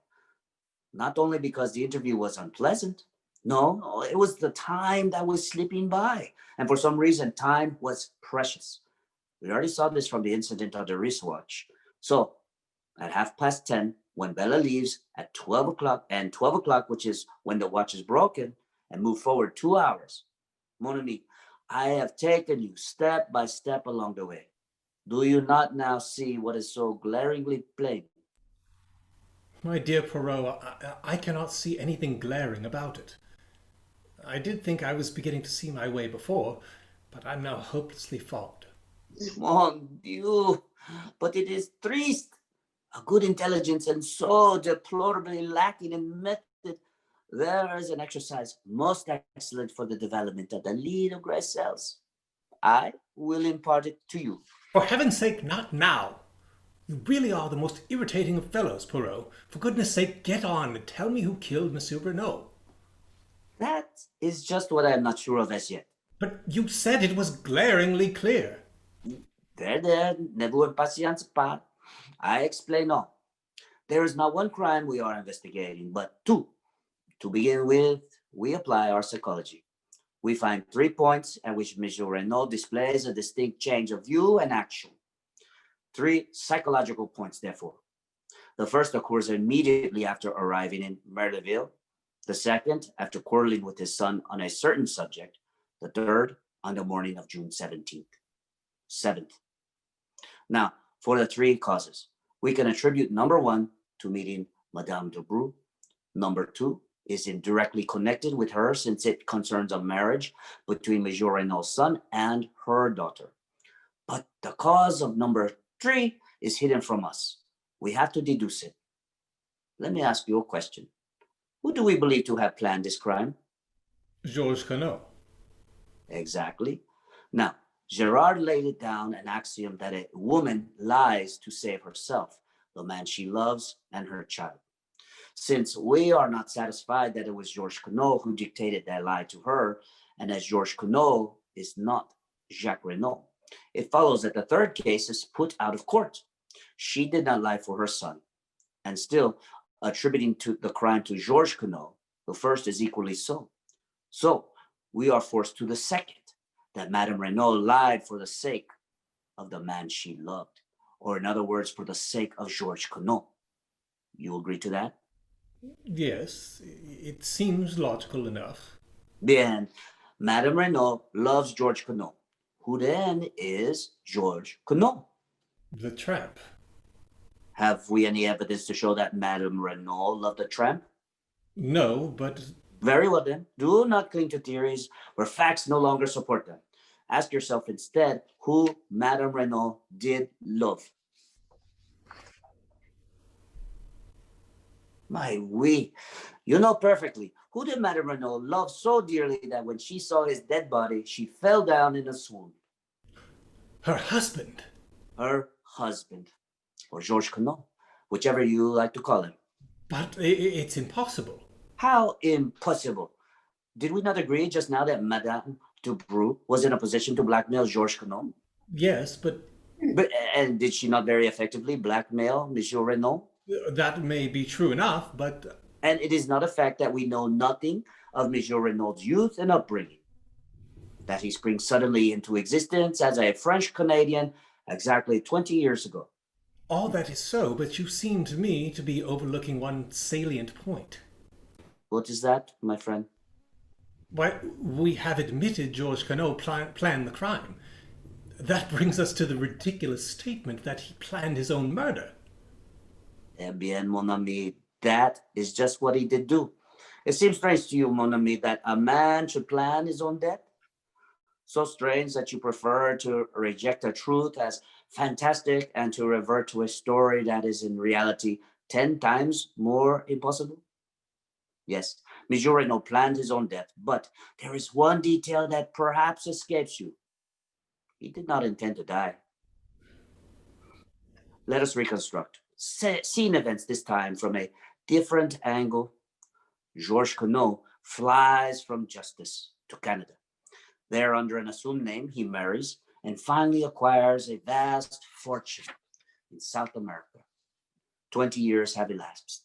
Not only because the interview was unpleasant. No, it was the time that was slipping by. And for some reason, time was precious. We already saw this from the incident of the wristwatch. So, at 10:30, when Bella leaves, at 12 o'clock, and 12 o'clock, which is when the watch is broken, and move forward 2 hours. Mon ami, I have taken you step by step along the way. Do you not now see what is so glaringly plain? My dear Poirot, I cannot see anything glaring about it. I did think I was beginning to see my way before, but I'm now hopelessly fogged. Mon Dieu, but it is triste. A good intelligence and so deplorably lacking in method. There is an exercise most excellent for the development of the little gray cells. I will impart it to you. For heaven's sake, not now. You really are the most irritating of fellows, Poirot. For goodness sake, get on and tell me who killed Monsieur Renauld. That is just what I am not sure of as yet. But you said it was glaringly clear. There, ne vous impatience pas. I explain all. There is not one crime we are investigating, but two. To begin with, we apply our psychology. We find 3 points at which Monsieur Renauld displays a distinct change of view and action. 3 psychological points, therefore. The first occurs immediately after arriving in Merleville. The second, after quarreling with his son on a certain subject. The third, on the morning of June 7th. Now, for the 3 causes, we can attribute number 1 to meeting Madame d'Abreu. Number 2 is indirectly connected with her since it concerns a marriage between Monsieur Renaud's son and her daughter. But the cause of number 3 is hidden from us. We have to deduce it. Let me ask you a question. Who do we believe to have planned this crime? Georges Renaud. Exactly. Now, Girard laid it down an axiom that a woman lies to save herself, the man she loves, and her child. Since we are not satisfied that it was Georges Renaud who dictated that lie to her, and as Georges Renaud is not Jacques Renaud, it follows that the third case is put out of court. She did not lie for her son, and still attributing to the crime to Georges Renaud, the first is equally so. So we are forced to the second, that Madame Renaud lied for the sake of the man she loved, or in other words, for the sake of Georges Renaud. You agree to that? Yes, it seems logical enough. Bien, Madame Renaud loves Georges Renaud, who then is Georges Renaud. The tramp. Have we any evidence to show that Madame Renaud loved the tramp? No, but... Very well then. Do not cling to theories where facts no longer support them. Ask yourself instead who Madame Renaud did love. My oui, you know perfectly. Who did Madame Renaud love so dearly that when she saw his dead body, she fell down in a swoon? Her husband. Her husband. Or Georges Renaud, whichever you like to call him. But it's impossible. How impossible? Did we not agree just now that Madame d'Abreu was in a position to blackmail Georges Renaud? Yes, but And did she not very effectively blackmail Monsieur Renauld? That may be true enough, but... And it is not a fact that we know nothing of Monsieur Renaud's youth and upbringing. That he springs suddenly into existence as a French Canadian exactly 20 years ago. All that is so, but you seem to me to be overlooking one salient point. What is that, my friend? Why, we have admitted Georges Queneau planned the crime. That brings us to the ridiculous statement that he planned his own murder. Eh bien, mon ami, that is just what he did do. It seems strange to you, mon ami, that a man should plan his own death? So strange that you prefer to reject a truth as fantastic and to revert to a story that is in reality 10 times more impossible? Yes, Monsieur Renaud planned his own death, but there is one detail that perhaps escapes you. He did not intend to die. Let us reconstruct. Scene events this time from a different angle. Georges Queneau flies from justice to Canada. There, under an assumed name, he marries and finally acquires a vast fortune in South America. 20 years have elapsed.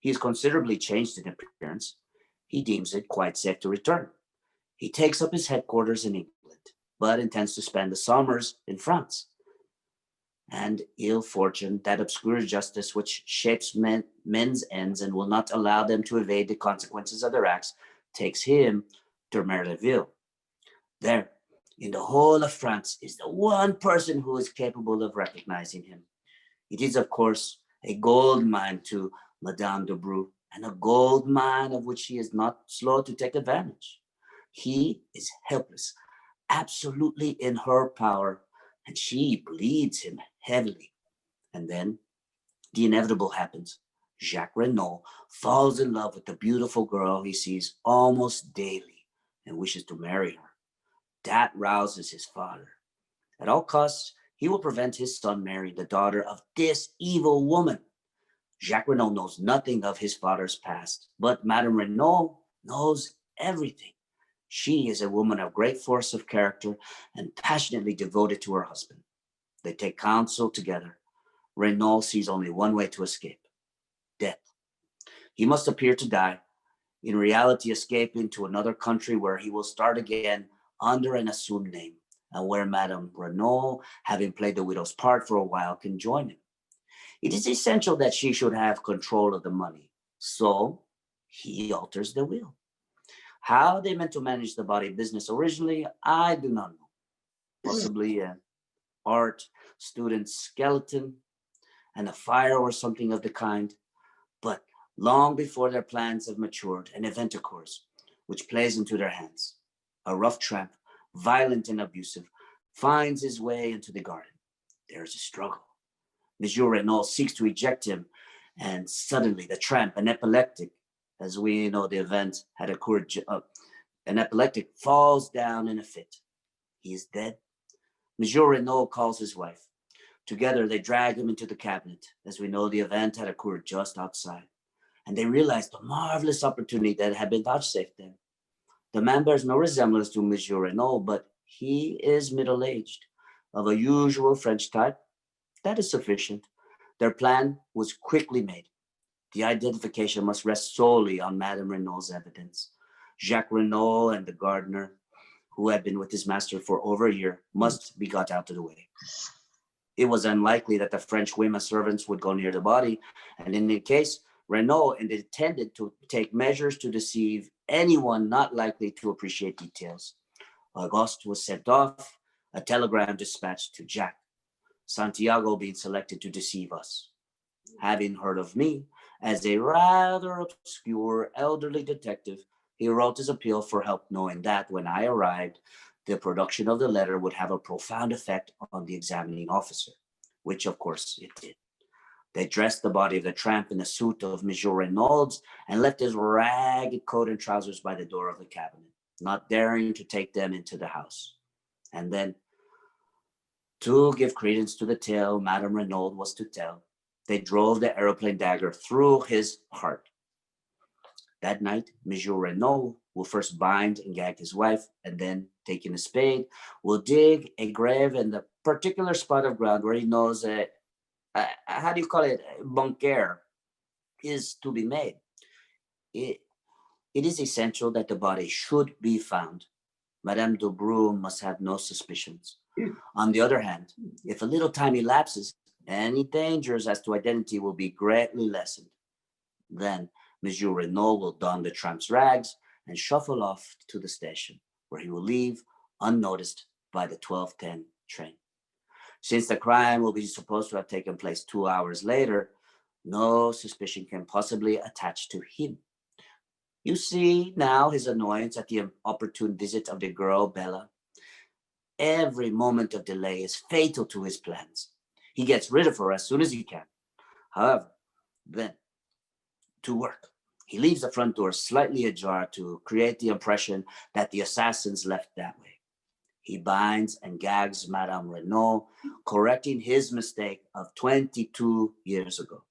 He is considerably changed in appearance. He deems it quite safe to return. He takes up his headquarters in England, but intends to spend the summers in France. And ill fortune, that obscure justice which shapes men's ends and will not allow them to evade the consequences of their acts, takes him to Merleville. There, in the whole of France, is the one person who is capable of recognizing him. It is, of course, a gold mine to Madame de Brou, and a gold mine of which she is not slow to take advantage. He is helpless, absolutely in her power, and she bleeds him heavily. And then the inevitable happens. Jacques Renaud falls in love with the beautiful girl he sees almost daily and wishes to marry her. That rouses his father. At all costs, he will prevent his son marrying the daughter of this evil woman. Jacques Renaud knows nothing of his father's past, but Madame Renaud knows everything. She is a woman of great force of character and passionately devoted to her husband. They take counsel together. Renaud sees only one way to escape: death. He must appear to die, in reality escaping to another country where he will start again under an assumed name, and where Madame Renaud, having played the widow's part for a while, can join him. It is essential that she should have control of the money, so he alters the will. How they meant to manage the body business originally, I do not know. Possibly an art student's skeleton and a fire or something of the kind. But long before their plans have matured, an event occurs which plays into their hands. A rough tramp, violent and abusive, finds his way into the garden. There is a struggle. Monsieur Renaud seeks to eject him, and suddenly the tramp, an epileptic, as we know the event had occurred, an epileptic falls down in a fit. He is dead. Monsieur Renaud calls his wife. Together they drag him into the cabinet, as we know the event had occurred just outside. And they realize the marvelous opportunity that had been vouchsafed them. The man bears no resemblance to Monsieur Renaud, but he is middle-aged, of a usual French type. That is sufficient. Their plan was quickly made. The identification must rest solely on Madame Renaud's evidence. Jacques Renaud and the gardener, who had been with his master for over a year, must be got out of the way. It was unlikely that the French women servants would go near the body, and in any case, Renaud intended to take measures to deceive anyone not likely to appreciate details. Auguste was sent off, a telegram dispatched to Jacques. Santiago being selected to deceive us. Having heard of me as a rather obscure elderly detective, he wrote his appeal for help, knowing that when I arrived, the production of the letter would have a profound effect on the examining officer, which of course it did. They dressed the body of the tramp in a suit of Monsieur Renaud's and left his ragged coat and trousers by the door of the cabinet, not daring to take them into the house. And then, to give credence to the tale Madame Renaud was to tell, they drove the aeroplane dagger through his heart. That night, Monsieur Renaud will first bind and gag his wife, and then, taking a spade, will dig a grave in the particular spot of ground where he knows how do you call it, bunker, is to be made. It is essential that the body should be found. Madame de Brou must have no suspicions. On the other hand, if a little time elapses, any dangers as to identity will be greatly lessened. Then Monsieur Renauld will don the tramp's rags and shuffle off to the station, where he will leave unnoticed by the 12:10 train. Since the crime will be supposed to have taken place 2 hours later, no suspicion can possibly attach to him. You see now his annoyance at the opportune visit of the girl Bella. Every moment of delay is fatal to his plans. He gets rid of her as soon as he can. However, then, to work. He leaves the front door slightly ajar to create the impression that the assassins left that way. He binds and gags Madame Renauld, correcting his mistake of 22 years ago,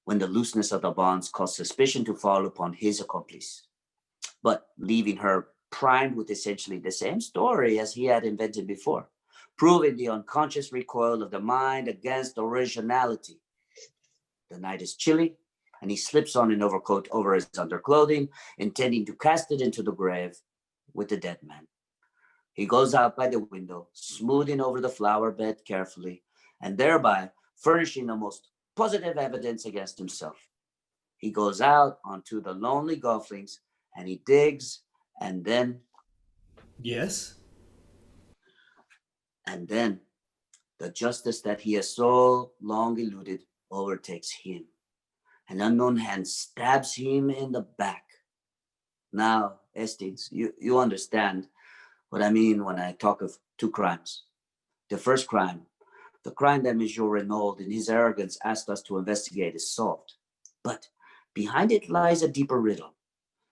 when the looseness of the bonds caused suspicion to fall upon his accomplice, but leaving her primed with essentially the same story as he had invented before, proving the unconscious recoil of the mind against originality. The night is chilly, and he slips on an overcoat over his underclothing, intending to cast it into the grave with the dead man. He goes out by the window, smoothing over the flower bed carefully, and thereby furnishing the most positive evidence against himself. He goes out onto the lonely golf links, and he digs, and then... Yes? And then the justice that he has so long eluded overtakes him. An unknown hand stabs him in the back. Now, Hastings, you understand what I mean when I talk of two crimes. The first crime, the crime that Monsieur Renauld in his arrogance asked us to investigate, is solved. But behind it lies a deeper riddle.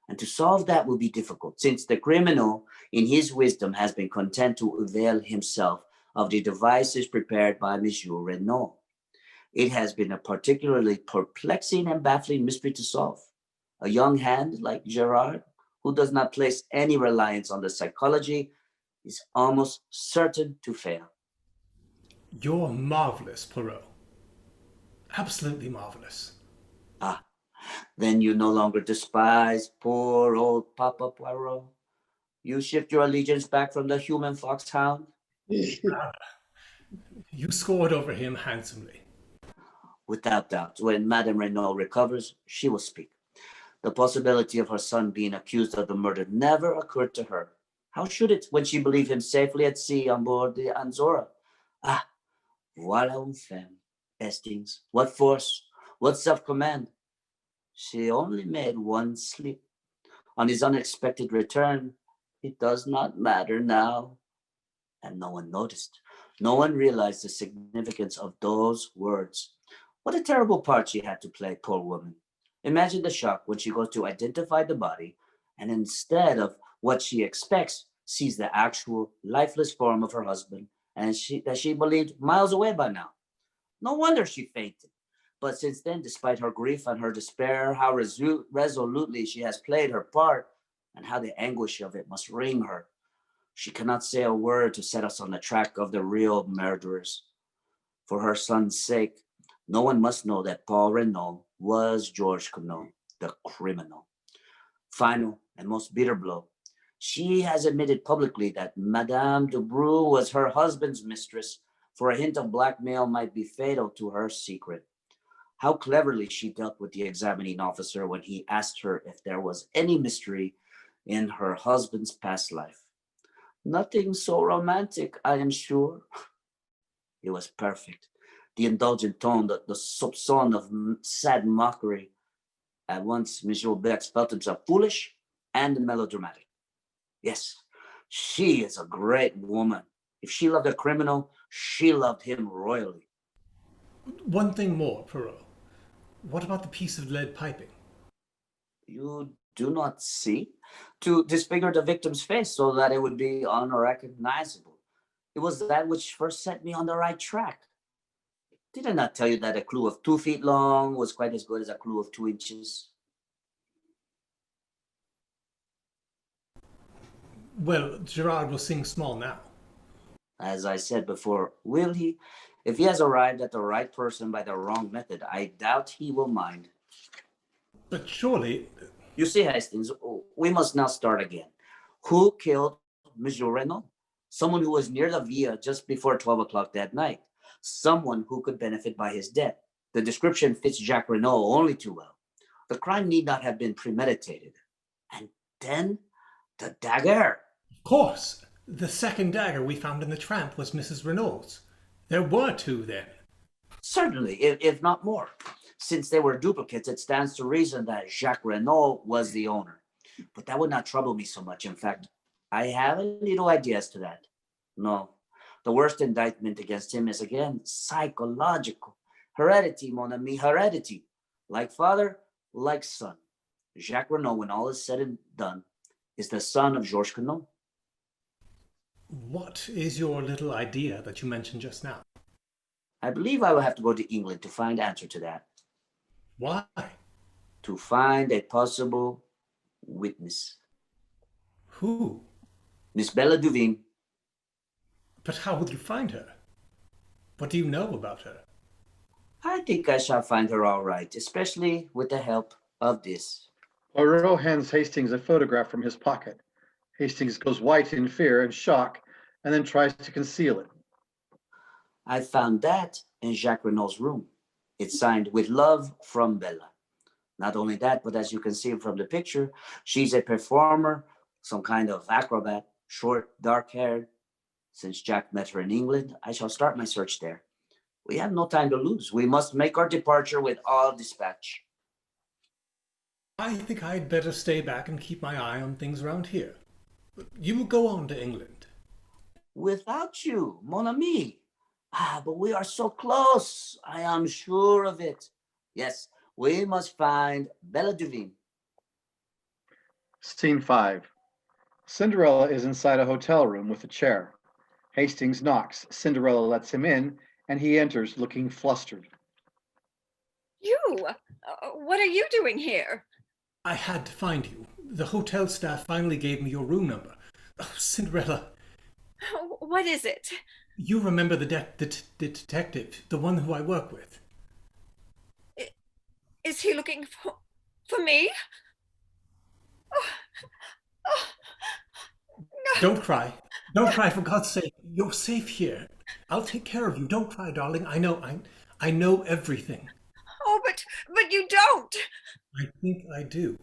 And to solve that will be difficult, since the criminal, in his wisdom, has been content to avail himself of the devices prepared by Monsieur Renauld. It has been a particularly perplexing and baffling mystery to solve. A young hand like Giraud, who does not place any reliance on the psychology, is almost certain to fail. You're marvelous, Poirot. Absolutely marvelous. Ah, then you no longer despise poor old Papa Poirot? You shift your allegiance back from the human foxhound? You scored over him handsomely. Without doubt, when Madame Renauld recovers, she will speak. The possibility of her son being accused of the murder never occurred to her. How should it, when she believed him safely at sea on board the Anzora? Ah, voilà une femme, Hastings. What force, what self-command. She only made one slip. On his unexpected return, it does not matter now. And no one noticed. No one realized the significance of those words. What a terrible part she had to play, poor woman. Imagine the shock when she goes to identify the body, and instead of what she expects, sees the actual lifeless form of her husband, and that she believed miles away by now. No wonder she fainted. But since then, despite her grief and her despair, how resolutely she has played her part, and how the anguish of it must wring her. She cannot say a word to set us on the track of the real murderers. For her son's sake, no one must know that Paul Renauld was Georges Quenouille, the criminal. Final and most bitter blow. She has admitted publicly that Madame de Brou was her husband's mistress, for a hint of blackmail might be fatal to her secret. How cleverly she dealt with the examining officer when he asked her if there was any mystery in her husband's past life. Nothing so romantic, I am sure. It was perfect. The indulgent tone, the soupçon of sad mockery. At once, Monsieur Bex felt himself foolish and melodramatic. Yes, she is a great woman. If she loved a criminal, she loved him royally. One thing more, Poirot. What about the piece of lead piping? You do not see? To disfigure the victim's face so that it would be unrecognizable. It was that which first set me on the right track. Did I not tell you that a clue of 2 feet long was quite as good as a clue of 2 inches? Well, Giraud will sing small now. As I said before, will he? If he has arrived at the right person by the wrong method, I doubt he will mind. But surely... You see, Hastings, we must now start again. Who killed Monsieur Renauld? Someone who was near the villa just before 12 o'clock that night. Someone who could benefit by his death. The description fits Jacques Renauld only too well. The crime need not have been premeditated. And then, the dagger. Of course. The second dagger we found in the tramp was Mrs. Renaud's. There were two then. Certainly, if not more. Since they were duplicates, it stands to reason that Jacques Renauld was the owner. But that would not trouble me so much. In fact, I have a little idea as to that. No, the worst indictment against him is again psychological. Heredity, mon ami, heredity. Like father, like son. Jacques Renauld, when all is said and done, is the son of Georges Renauld. What is your little idea that you mentioned just now? I believe I will have to go to England to find answer to that. Why? To find a possible witness. Who? Miss Bella Duveen. But how will you find her? What do you know about her? I think I shall find her all right, especially with the help of this. Poirot hands Hastings a photograph from his pocket. Hastings goes white in fear and shock, and then tries to conceal it. I found that in Jacques Renaud's room. It's signed "With love from Bella." Not only that, but as you can see from the picture, she's a performer, some kind of acrobat, short, dark-haired. Since Jack met her in England, I shall start my search there. We have no time to lose. We must make our departure with all dispatch. I think I'd better stay back and keep my eye on things around here. You will go on to England. Without you, mon ami. But we are so close. I am sure of it. Yes, we must find Bella Duveen. Scene 5. Cinderella is inside a hotel room with a chair. Hastings knocks. Cinderella lets him in, and he enters looking flustered. You? What are you doing here? I had to find you. The hotel staff finally gave me your room number. Oh, Cinderella. What is it? You remember the detective, the one who I work with. Is he looking for me? No. Don't cry. Don't cry, for God's sake. You're safe here. I'll take care of you. Don't cry, darling. I know everything. Oh, but you don't. I think I do.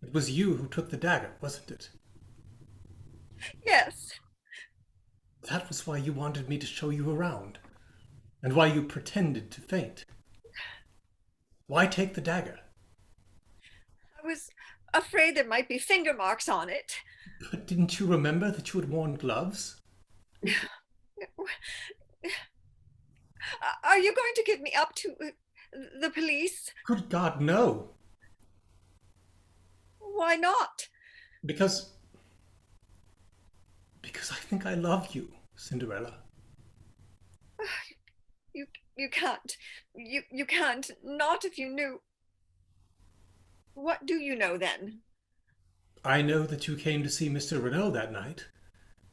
It was you who took the dagger, wasn't it? Yes. That was why you wanted me to show you around, and why you pretended to faint. Why take the dagger? I was afraid there might be finger marks on it. But didn't you remember that you had worn gloves? Are you going to give me up to the police? Good God, no. Why not? Because I think I love you, Cinderella. You can't. You can't. Not if you knew. What do you know then? I know that you came to see Mr. Renauld that night.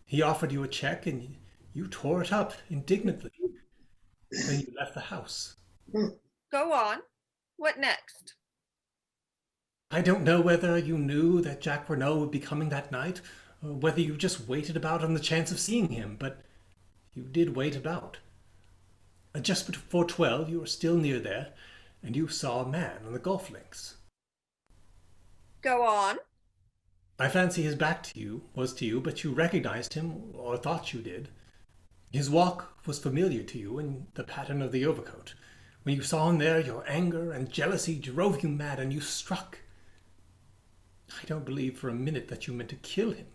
He offered you a check and you tore it up indignantly. Then you left the house. Go on. What next? I don't know whether you knew that Jacques Renauld would be coming that night, or whether you just waited about on the chance of seeing him, but you did wait about. Just before 12, you were still near there, and you saw a man on the golf links. Go on. I fancy his back was to you, but you recognized him, or thought you did. His walk was familiar to you, and the pattern of the overcoat. When you saw him there, your anger and jealousy drove you mad, and you struck. I don't believe for a minute that you meant to kill him.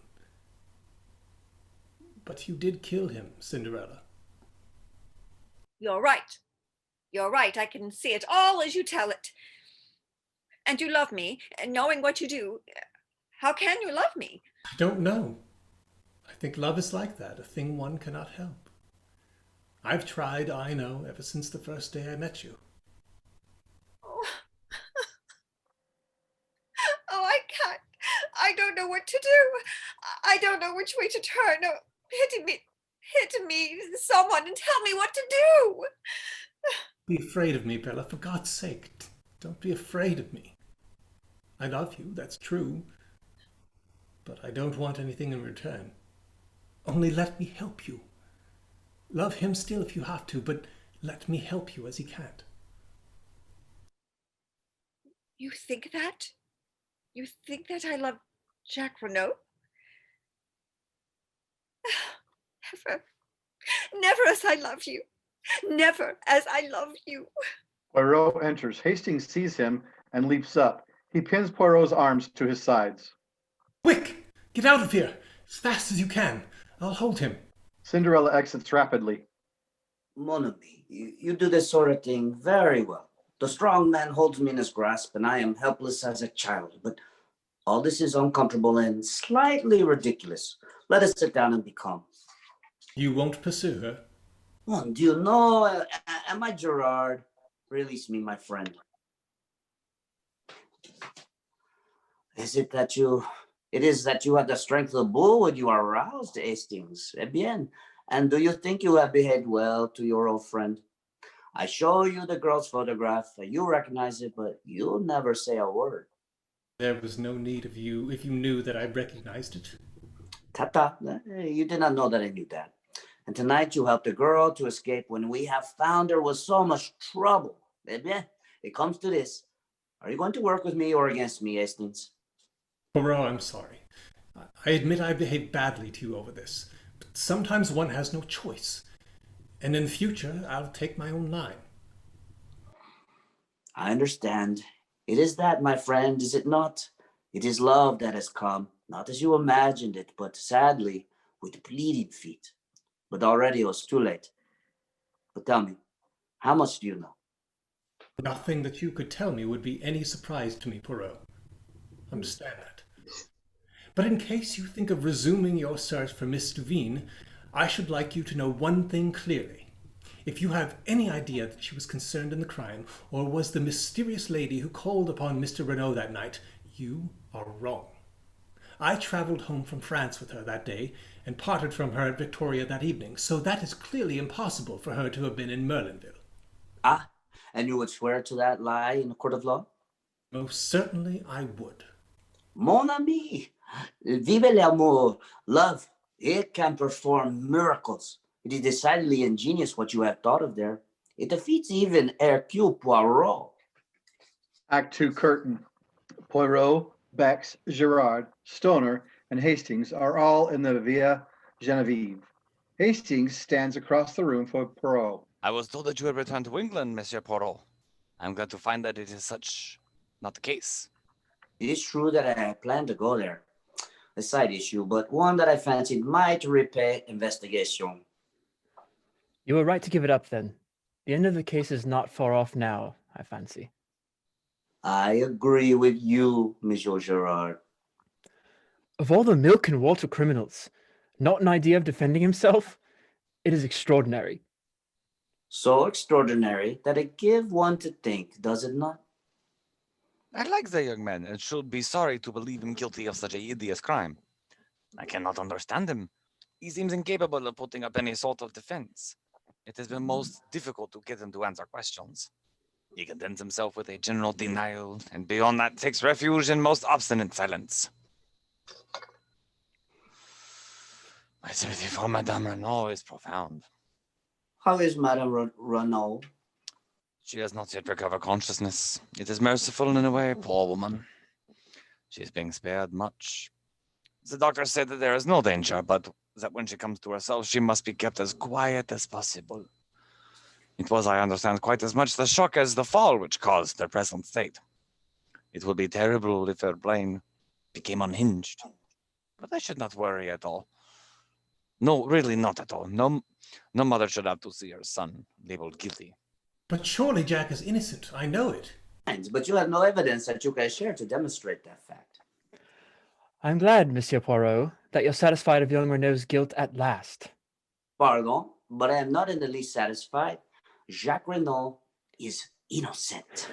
But you did kill him, Cinderella. You're right. You're right. I can see it all as you tell it. And you love me, and knowing what you do, how can you love me? I don't know. I think love is like that, a thing one cannot help. I've tried, I know, ever since the first day I met you. Oh, I can't. I don't know what to do. I don't know where which way to turn. Oh, hit me, someone, and tell me what to do. Be afraid of me, Bella, for God's sake. Don't be afraid of me. I love you, that's true. But I don't want anything in return. Only let me help you. Love him still if you have to, but let me help you as he can't. You think that? You think that I love Jacques Renaud? Never as I love you. Never as I love you. Poirot enters. Hastings sees him and leaps up. He pins Poirot's arms to his sides. Quick! Get out of here! As fast as you can. I'll hold him. Cinderella exits rapidly. Mon ami, you do this sort of thing very well. The strong man holds me in his grasp, and I am helpless as a child. But all this is uncomfortable and slightly ridiculous. Let us sit down and be calm. You won't pursue her? Mon Dieu, no. Am I Girard? Release me, my friend. It is that you have the strength of a bull when you are aroused, Hastings. Eh bien. And do you think you have behaved well to your old friend? I show you the girl's photograph. You recognize it, but you never say a word. There was no need of you if you knew that I recognized it. Tata, you did not know that I knew that. And tonight you helped the girl to escape when we have found there was so much trouble. Eh bien, it comes to this. Are you going to work with me or against me, Hastings? Poirot, I'm sorry. I admit I behaved badly to you over this. But sometimes one has no choice. And in future, I'll take my own line. I understand. It is that, my friend, is it not? It is love that has come, not as you imagined it, but sadly, with bleeding feet. But already it was too late. But tell me, how much do you know? Nothing that you could tell me would be any surprise to me, Poirot. Understand that. But in case you think of resuming your search for Miss Duveen, I should like you to know one thing clearly. If you have any idea that she was concerned in the crime, or was the mysterious lady who called upon Mr. Renaud that night, you are wrong. I traveled home from France with her that day, and parted from her at Victoria that evening, so that is clearly impossible for her to have been in Merlinville. Ah, and you would swear to that lie in a court of law? Most certainly I would. Mon ami, vive l'amour. Love, it can perform miracles. It is decidedly ingenious what you have thought of there. It defeats even Hercule Poirot. Act 2 curtain. Poirot, Bex, Girard, Stoner, and Hastings are all in the Via Genevieve. Hastings stands across the room from Poirot. I was told that you had returned to England, Monsieur Poirot. I'm glad to find that it is not the case. It is true that I planned to go there. A side issue, but one that I fancied might repay investigation. You were right to give it up then. The end of the case is not far off now, I fancy. I agree with you, Monsieur Girard. Of all the milk and water criminals, not an idea of defending himself? It is extraordinary. So extraordinary that it gives one to think, does it not? I like the young man and should be sorry to believe him guilty of such a hideous crime. I cannot understand him. He seems incapable of putting up any sort of defense. It has been most difficult to get him to answer questions. He contents himself with a general denial, and beyond that takes refuge in most obstinate silence. My sympathy for Madame Renaud is profound. How is Madame Renaud? She has not yet recovered consciousness. It is merciful in a way, poor woman. She is being spared much. The doctor said that there is no danger, but that when she comes to herself, she must be kept as quiet as possible. It was, I understand, quite as much the shock as the fall which caused their present state. It would be terrible if her brain became unhinged. But I should not worry at all. No, really not at all. No mother should have to see her son labeled guilty. But surely Jack is innocent. I know it. But you have no evidence that you can share to demonstrate that fact. I'm glad, Monsieur Poirot, that you're satisfied of young Renaud's guilt at last. Pardon, but I am not in the least satisfied. Jacques Renaud is innocent.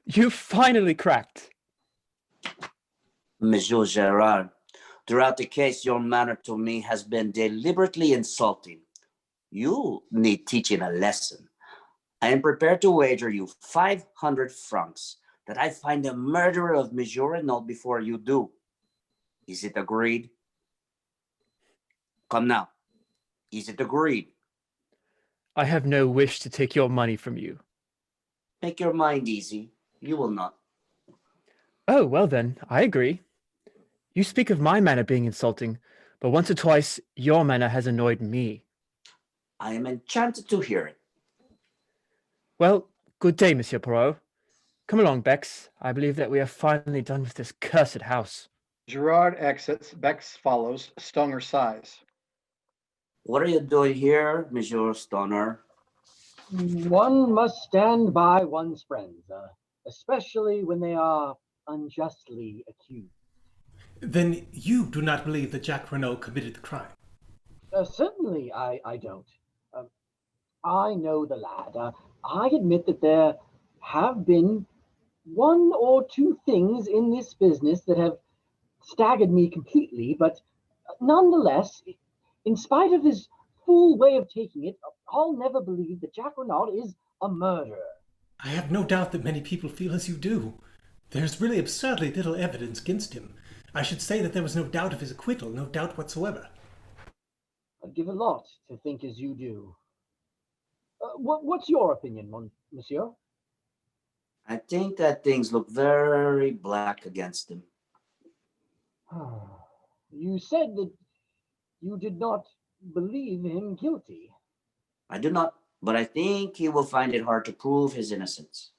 You finally cracked. Monsieur Gerard, Throughout the case, your manner to me has been deliberately insulting. You need teaching a lesson. I am prepared to wager you 500 francs that I find the murderer of Monsieur Renauld before you do. Is it agreed? Come now. Is it agreed? I have no wish to take your money from you. Make your mind easy. You will not. Oh, well then, I agree. You speak of my manner being insulting, but once or twice your manner has annoyed me. I am enchanted to hear it. Well, good day, Monsieur Poirot. Come along, Bex. I believe that we are finally done with this cursed house. Giraud exits. Bex follows. Stoner sighs. What are you doing here, Monsieur Stoner? One must stand by one's friends, especially when they are unjustly accused. Then you do not believe that Jacques Renauld committed the crime? Certainly, I don't. I know the lad. I admit that there have been one or two things in this business that have staggered me completely, but nonetheless, in spite of his fool way of taking it, I'll never believe that Jacques Renauld is a murderer. I have no doubt that many people feel as you do. There's really absurdly little evidence against him. I should say that there was no doubt of his acquittal, no doubt whatsoever. I'd give a lot to think as you do. What's your opinion, monsieur? I think that things look very black against him. You said that you did not believe him guilty. I do not, but I think he will find it hard to prove his innocence.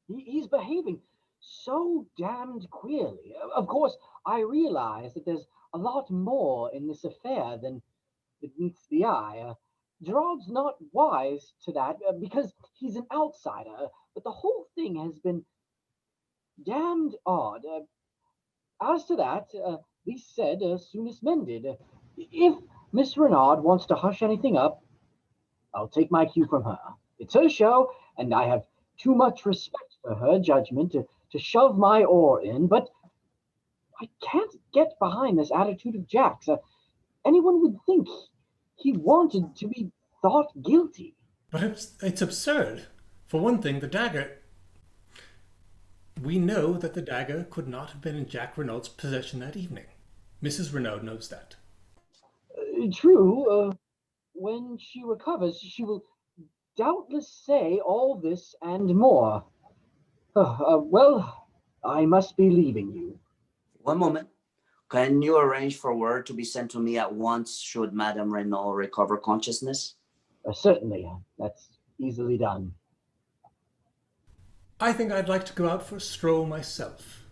He's behaving so damned queerly. Of course, I realize that there's a lot more in this affair than meets the eye. Giraud's not wise to that because he's an outsider, but the whole thing has been damned odd. As to that, least said, soonest mended. If Miss Renauld wants to hush anything up, I'll take my cue from her. It's her show, and I have too much respect for her judgment to shove my oar in, but I can't get behind this attitude of Jack's. Anyone would think he wanted to be thought guilty. But it's absurd. For one thing, the dagger... We know that the dagger could not have been in Jacques Renaud's possession that evening. Mrs. Renauld knows that. True. When she recovers, she will doubtless say all this and more. Well, I must be leaving you. One moment. Can you arrange for word to be sent to me at once should Madame Renauld recover consciousness? Certainly. That's easily done. I think I'd like to go out for a stroll myself.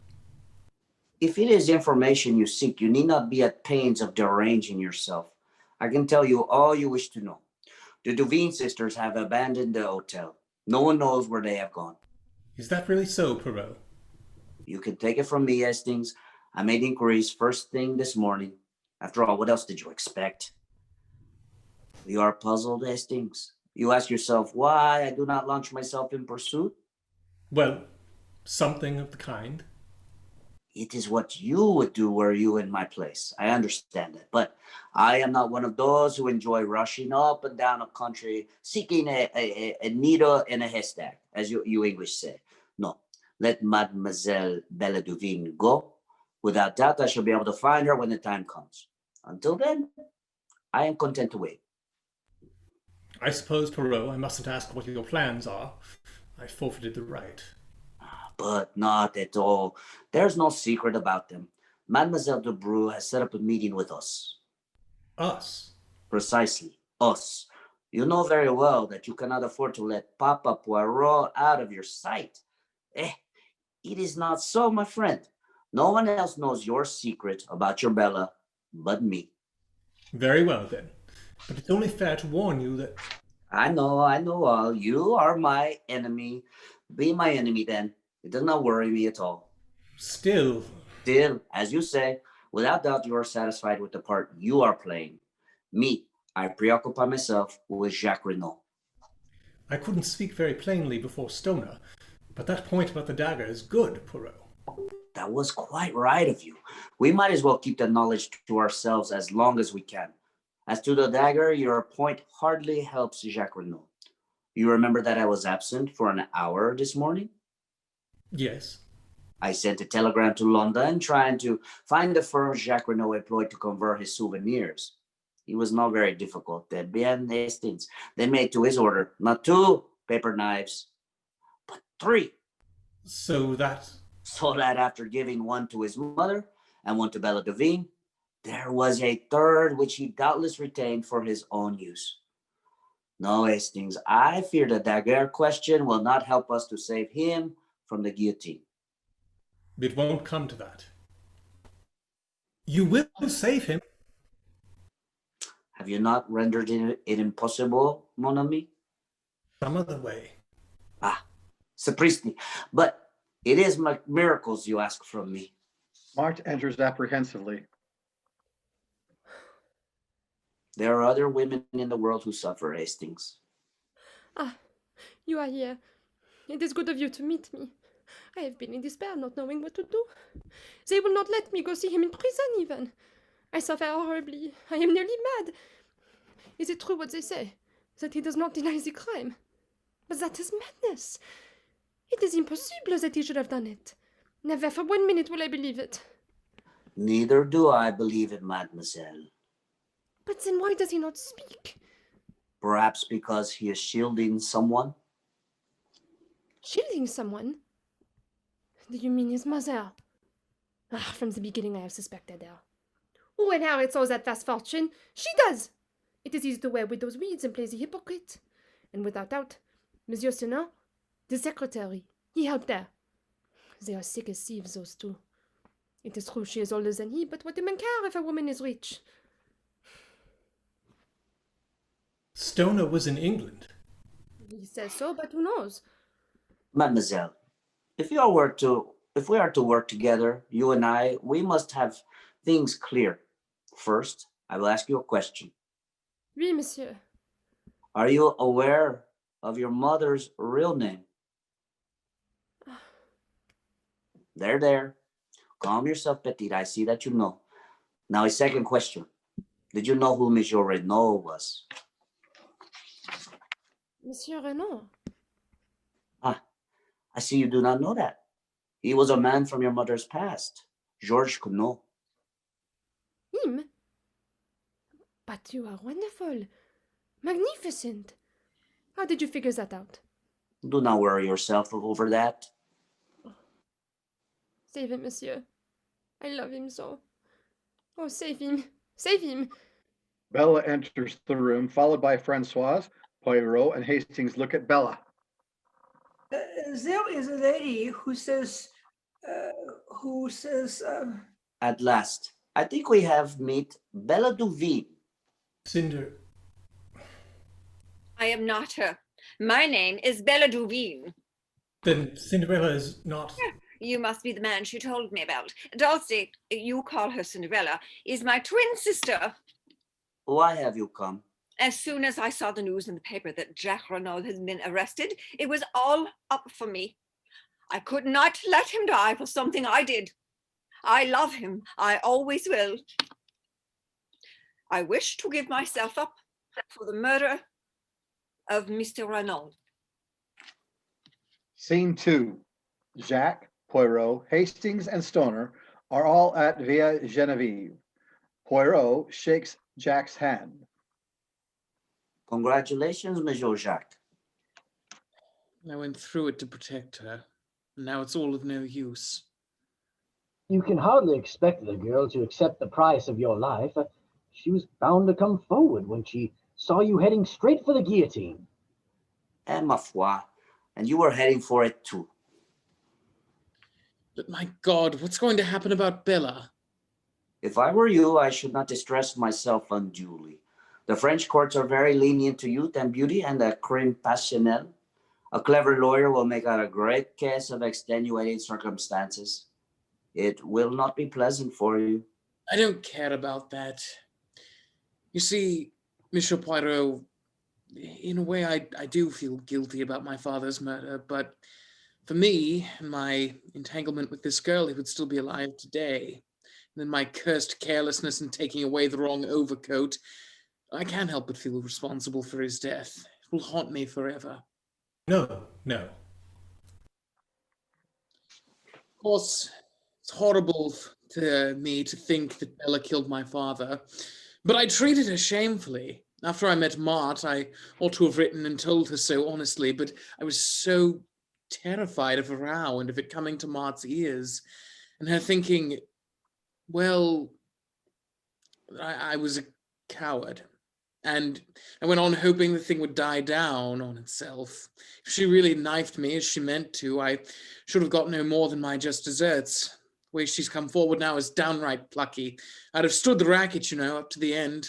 If it is information you seek, you need not be at pains of deranging yourself. I can tell you all you wish to know. The Duveen sisters have abandoned the hotel. No one knows where they have gone. Is that really so, Poirot? You can take it from me, Hastings. I made inquiries first thing this morning. After all, what else did you expect? You are puzzled, Hastings. You ask yourself why I do not launch myself in pursuit? Well, something of the kind. It is what you would do were you in my place. I understand it, but I am not one of those who enjoy rushing up and down a country seeking a needle in a haystack, as you English say. No, let Mademoiselle Belle Duveen go. Without doubt, I shall be able to find her when the time comes. Until then, I am content to wait. I suppose, Poirot, I mustn't ask what your plans are. I forfeited the right. But not at all. There's no secret about them. Mademoiselle de Brou has set up a meeting with us. Us? Precisely, us. You know very well that you cannot afford to let Papa Poirot out of your sight. It is not so, my friend. No one else knows your secret about your Bella but me. Very well, then. But it's only fair to warn you that... I know all. You are my enemy. Be my enemy, then. It does not worry me at all. Still, as you say, without doubt you are satisfied with the part you are playing. Me, I preoccupy myself with Jacques Renauld. I couldn't speak very plainly before Stoner, but that point about the dagger is good, Poirot. That was quite right of you. We might as well keep the knowledge to ourselves as long as we can. As to the dagger, your point hardly helps Jacques Renaud. You remember that I was absent for an hour this morning? Yes. I sent a telegram to London trying to find the firm Jacques Renaud employed to convert his souvenirs. He was not very difficult. They'd been Hastings. They made to his order, not 2 paper knives, but 3. So that after giving one to his mother and one to Bella Devine, there was a 3rd which he doubtless retained for his own use. No, Hastings, I fear the dagger question will not help us to save him from the guillotine. it won't come to that. You will save him. Have you not rendered it impossible, mon ami? Some other way. Sapristi, but it is miracles you ask from me. March enters apprehensively. There are other women in the world who suffer, Hastings. Ah, you are here. It is good of you to meet me. I have been in despair, not knowing what to do. They will not let me go see him in prison even. I suffer horribly. I am nearly mad. Is it true what they say, that he does not deny the crime? But that is madness. It is impossible that he should have done it. Never for 1 minute will I believe it. Neither do I believe it, mademoiselle. But then why does he not speak? Perhaps because he is shielding someone? Shielding someone? Do you mean his mother? From the beginning I have suspected her. Who inherits all that vast fortune? She does! It is easy to wear widow's weeds and play the hypocrite. And without doubt, Monsieur Senard, the secretary, he helped her. They are sick as thieves, those two. It is true she is older than he, but what do men care if a woman is rich? Stoner was in England. He says so, but who knows? Mademoiselle, if we are to work together, you and I, we must have things clear. First, I will ask you a question. Oui, monsieur. Are you aware of your mother's real name? There. Calm yourself, Petite. I see that you know. Now, a second question. Did you know who Monsieur Renaud was? Monsieur Renaud? I see you do not know that. He was a man from your mother's past, Georges Queneau. Him? But you are wonderful. Magnificent. How did you figure that out? Do not worry yourself over that. Save him, monsieur. I love him so. Oh, save him. Save him. Bella enters the room, followed by Francoise. Poirot and Hastings look at Bella. There is a lady who says, At last, I think we have met Bella Devine. Cinder. I am not her. My name is Bella Devine. Then Cinderella is not. You must be the man she told me about. Dulcie, you call her Cinderella, is my twin sister. Why have you come? As soon as I saw the news in the paper that Jacques Renaud has been arrested, it was all up for me. I could not let him die for something I did. I love him. I always will. I wish to give myself up for the murder of Mr. Renaud. Scene 2. Jacques, Poirot, Hastings, and Stoner are all at Villa Genevieve. Poirot shakes Jacques' hand. Congratulations, Monsieur Jacques. I went through it to protect her. Now it's all of no use. You can hardly expect the girl to accept the price of your life. She was bound to come forward when she saw you heading straight for the guillotine. And ma foi, and you were heading for it too. But my God, what's going to happen about Bella? If I were you, I should not distress myself unduly. The French courts are very lenient to youth and beauty and the crime passionnel. A clever lawyer will make out a great case of extenuating circumstances. It will not be pleasant for you. I don't care about that. You see, Monsieur Poirot, in a way I do feel guilty about my father's murder, but For me, and my entanglement with this girl, he would still be alive today. And then my cursed carelessness in taking away the wrong overcoat, I can't help but feel responsible for his death. It will haunt me forever. No, no. Of course, it's horrible to me to think that Bella killed my father, but I treated her shamefully. After I met Mart, I ought to have written and told her so honestly, but I was so terrified of a row and of it coming to Mart's ears, and her thinking, well, I was a coward. And I went on hoping the thing would die down on itself. If she really knifed me as she meant to, I should have got no more than my just deserts. The way she's come forward now is downright plucky. I'd have stood the racket, up to the end.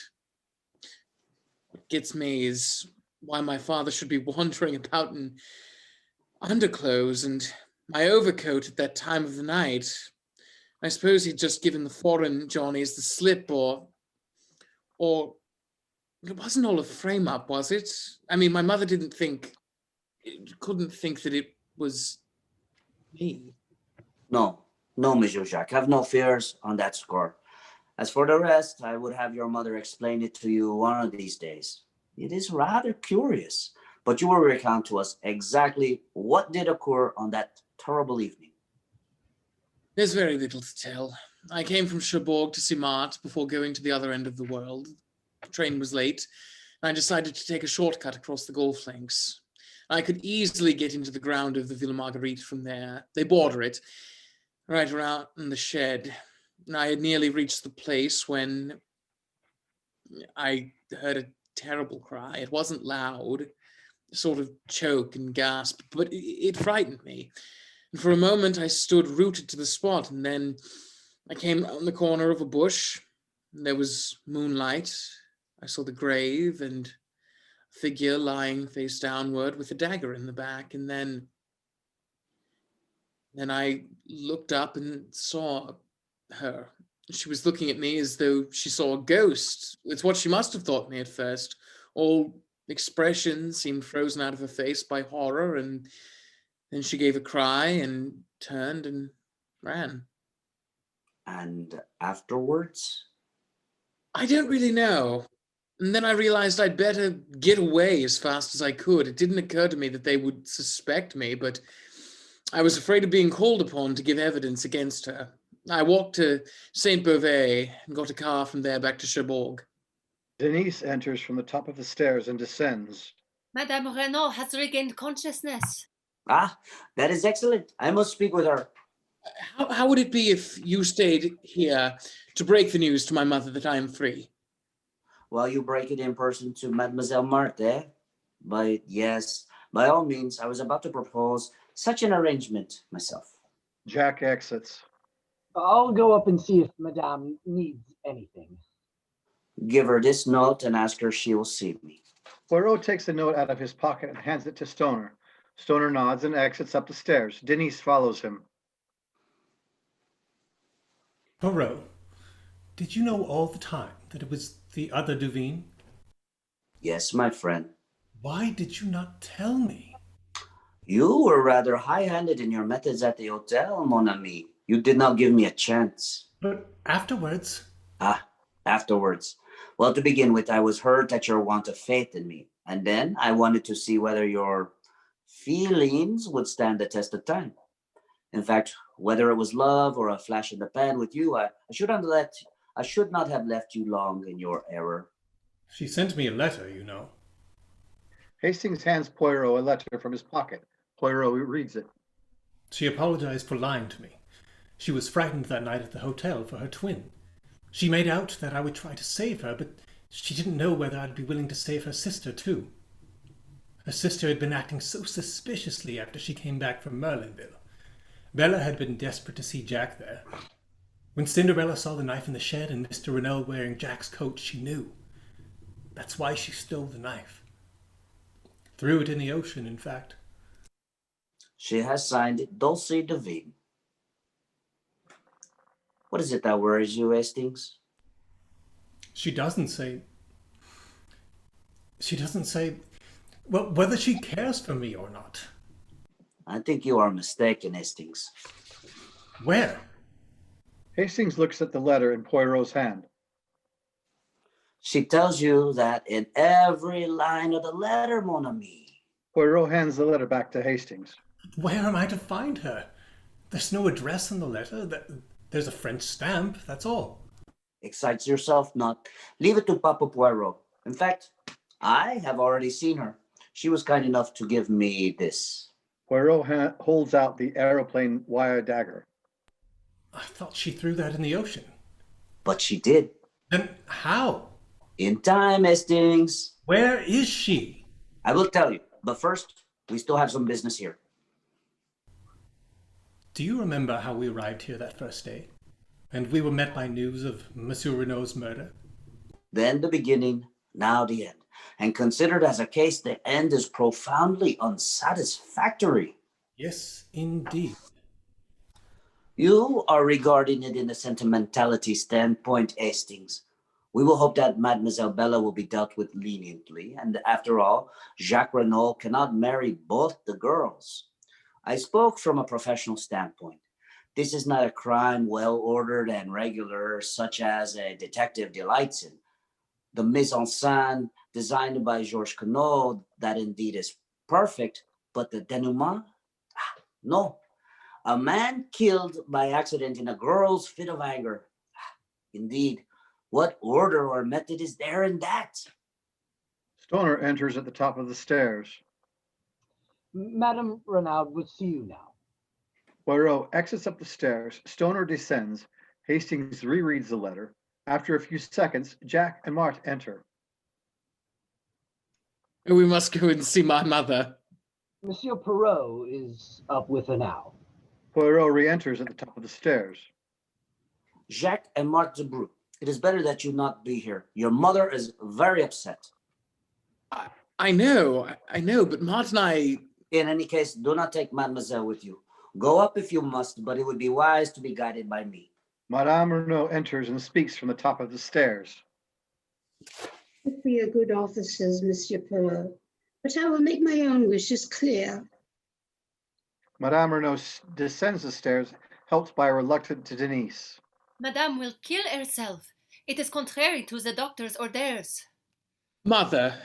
What gets me is why my father should be wandering about in underclothes and my overcoat at that time of the night. I suppose he'd just given the foreign Johnnies the slip, or it wasn't all a frame-up, was it? I mean, my mother couldn't think that it was me. No, Monsieur Jacques, have no fears on that score. As for the rest, I would have your mother explain it to you one of these days. It is rather curious, but you will recount to us exactly what did occur on that terrible evening. There's very little to tell. I came from Cherbourg to see Mart before going to the other end of the world. The train was late, and I decided to take a shortcut across the golf links. I could easily get into the ground of the Villa Marguerite from there. They border it, right around in the shed. And I had nearly reached the place when I heard a terrible cry. It wasn't loud, sort of choke and gasp, but it frightened me. And for a moment I stood rooted to the spot, and then I came around the corner of a bush, and there was moonlight. I saw the grave and a figure lying face downward with a dagger in the back, and then I looked up and saw her. She was looking at me as though she saw a ghost. It's what she must have thought me at first. All expression seemed frozen out of her face by horror, and then she gave a cry and turned and ran. And afterwards? I don't really know. And then I realized I'd better get away as fast as I could. It didn't occur to me that they would suspect me, but I was afraid of being called upon to give evidence against her. I walked to Saint Beauvais and got a car from there back to Cherbourg. Denise enters from the top of the stairs and descends. Madame Renauld has regained consciousness. Ah, that is excellent. I must speak with her. How would it be if you stayed here to break the news to my mother that I am free? Well, you break it in person to Mademoiselle Marthe. But yes, by all means, I was about to propose such an arrangement myself. Jack exits. I'll go up and see if Madame needs anything. Give her this note and ask her she will see me. Poirot takes the note out of his pocket and hands it to Stoner. Stoner nods and exits up the stairs. Denise follows him. Poirot, did you know all the time that it was the other Duveen? Yes, my friend. Why did you not tell me? You were rather high-handed in your methods at the hotel, mon ami. You did not give me a chance. But afterwards? Afterwards. Well, to begin with, I was hurt at your want of faith in me. And then I wanted to see whether your feelings would stand the test of time. In fact, whether it was love or a flash in the pan with you, I should not have left you long in your error. She sent me a letter, you know. Hastings hands Poirot a letter from his pocket. Poirot reads it. She apologized for lying to me. She was frightened that night at the hotel for her twin. She made out that I would try to save her, but she didn't know whether I'd be willing to save her sister, too. Her sister had been acting so suspiciously after she came back from Merlinville. Bella had been desperate to see Jack there. When Cinderella saw the knife in the shed and Mr. Renauld wearing Jack's coat, she knew. That's why she stole the knife. Threw it in the ocean, in fact. She has signed Dulce Duveen. What is it that worries you, Hastings? She doesn't say, well, whether she cares for me or not. I think you are mistaken, Hastings. Where? Hastings looks at the letter in Poirot's hand. She tells you that in every line of the letter, mon ami. Poirot hands the letter back to Hastings. Where am I to find her? There's no address in the letter. There's a French stamp, that's all. Excites yourself not. Leave it to Papa Poirot. In fact, I have already seen her. She was kind enough to give me this. Poirot holds out the aeroplane wire dagger. I thought she threw that in the ocean. But she did. Then how? In time, Hastings. Where is she? I will tell you, but first, we still have some business here. Do you remember how we arrived here that first day? And we were met by news of Monsieur Renaud's murder? Then the beginning, now the end. And considered as a case, the end is profoundly unsatisfactory. Yes, indeed. You are regarding it in a sentimentality standpoint, Hastings. We will hope that Mademoiselle Bella will be dealt with leniently, and after all, Jacques Renaud cannot marry both the girls. I spoke from a professional standpoint. This is not a crime well-ordered and regular, such as a detective delights in. The mise-en-scène designed by Georges Queneau, that indeed is perfect, but the denouement? No. A man killed by accident in a girl's fit of anger. Indeed, what order or method is there in that? Stoner enters at the top of the stairs. Madame Renaud will see you now. Poirot exits up the stairs. Stoner descends. Hastings rereads the letter. After a few seconds, Jack and Mart enter. We must go and see my mother. Monsieur Poirot is up with her now. Poirot re-enters at the top of the stairs. Jacques and Marc Debrou, it is better that you not be here. Your mother is very upset. I know, but Mart and I... In any case, do not take Mademoiselle with you. Go up if you must, but it would be wise to be guided by me. Madame Renaud enters and speaks from the top of the stairs. Be a good officers, Monsieur Poirot, but I will make my own wishes clear. Madame Renaud descends the stairs, helped by a reluctant Denise. Madame will kill herself. It is contrary to the doctor's orders. Mother.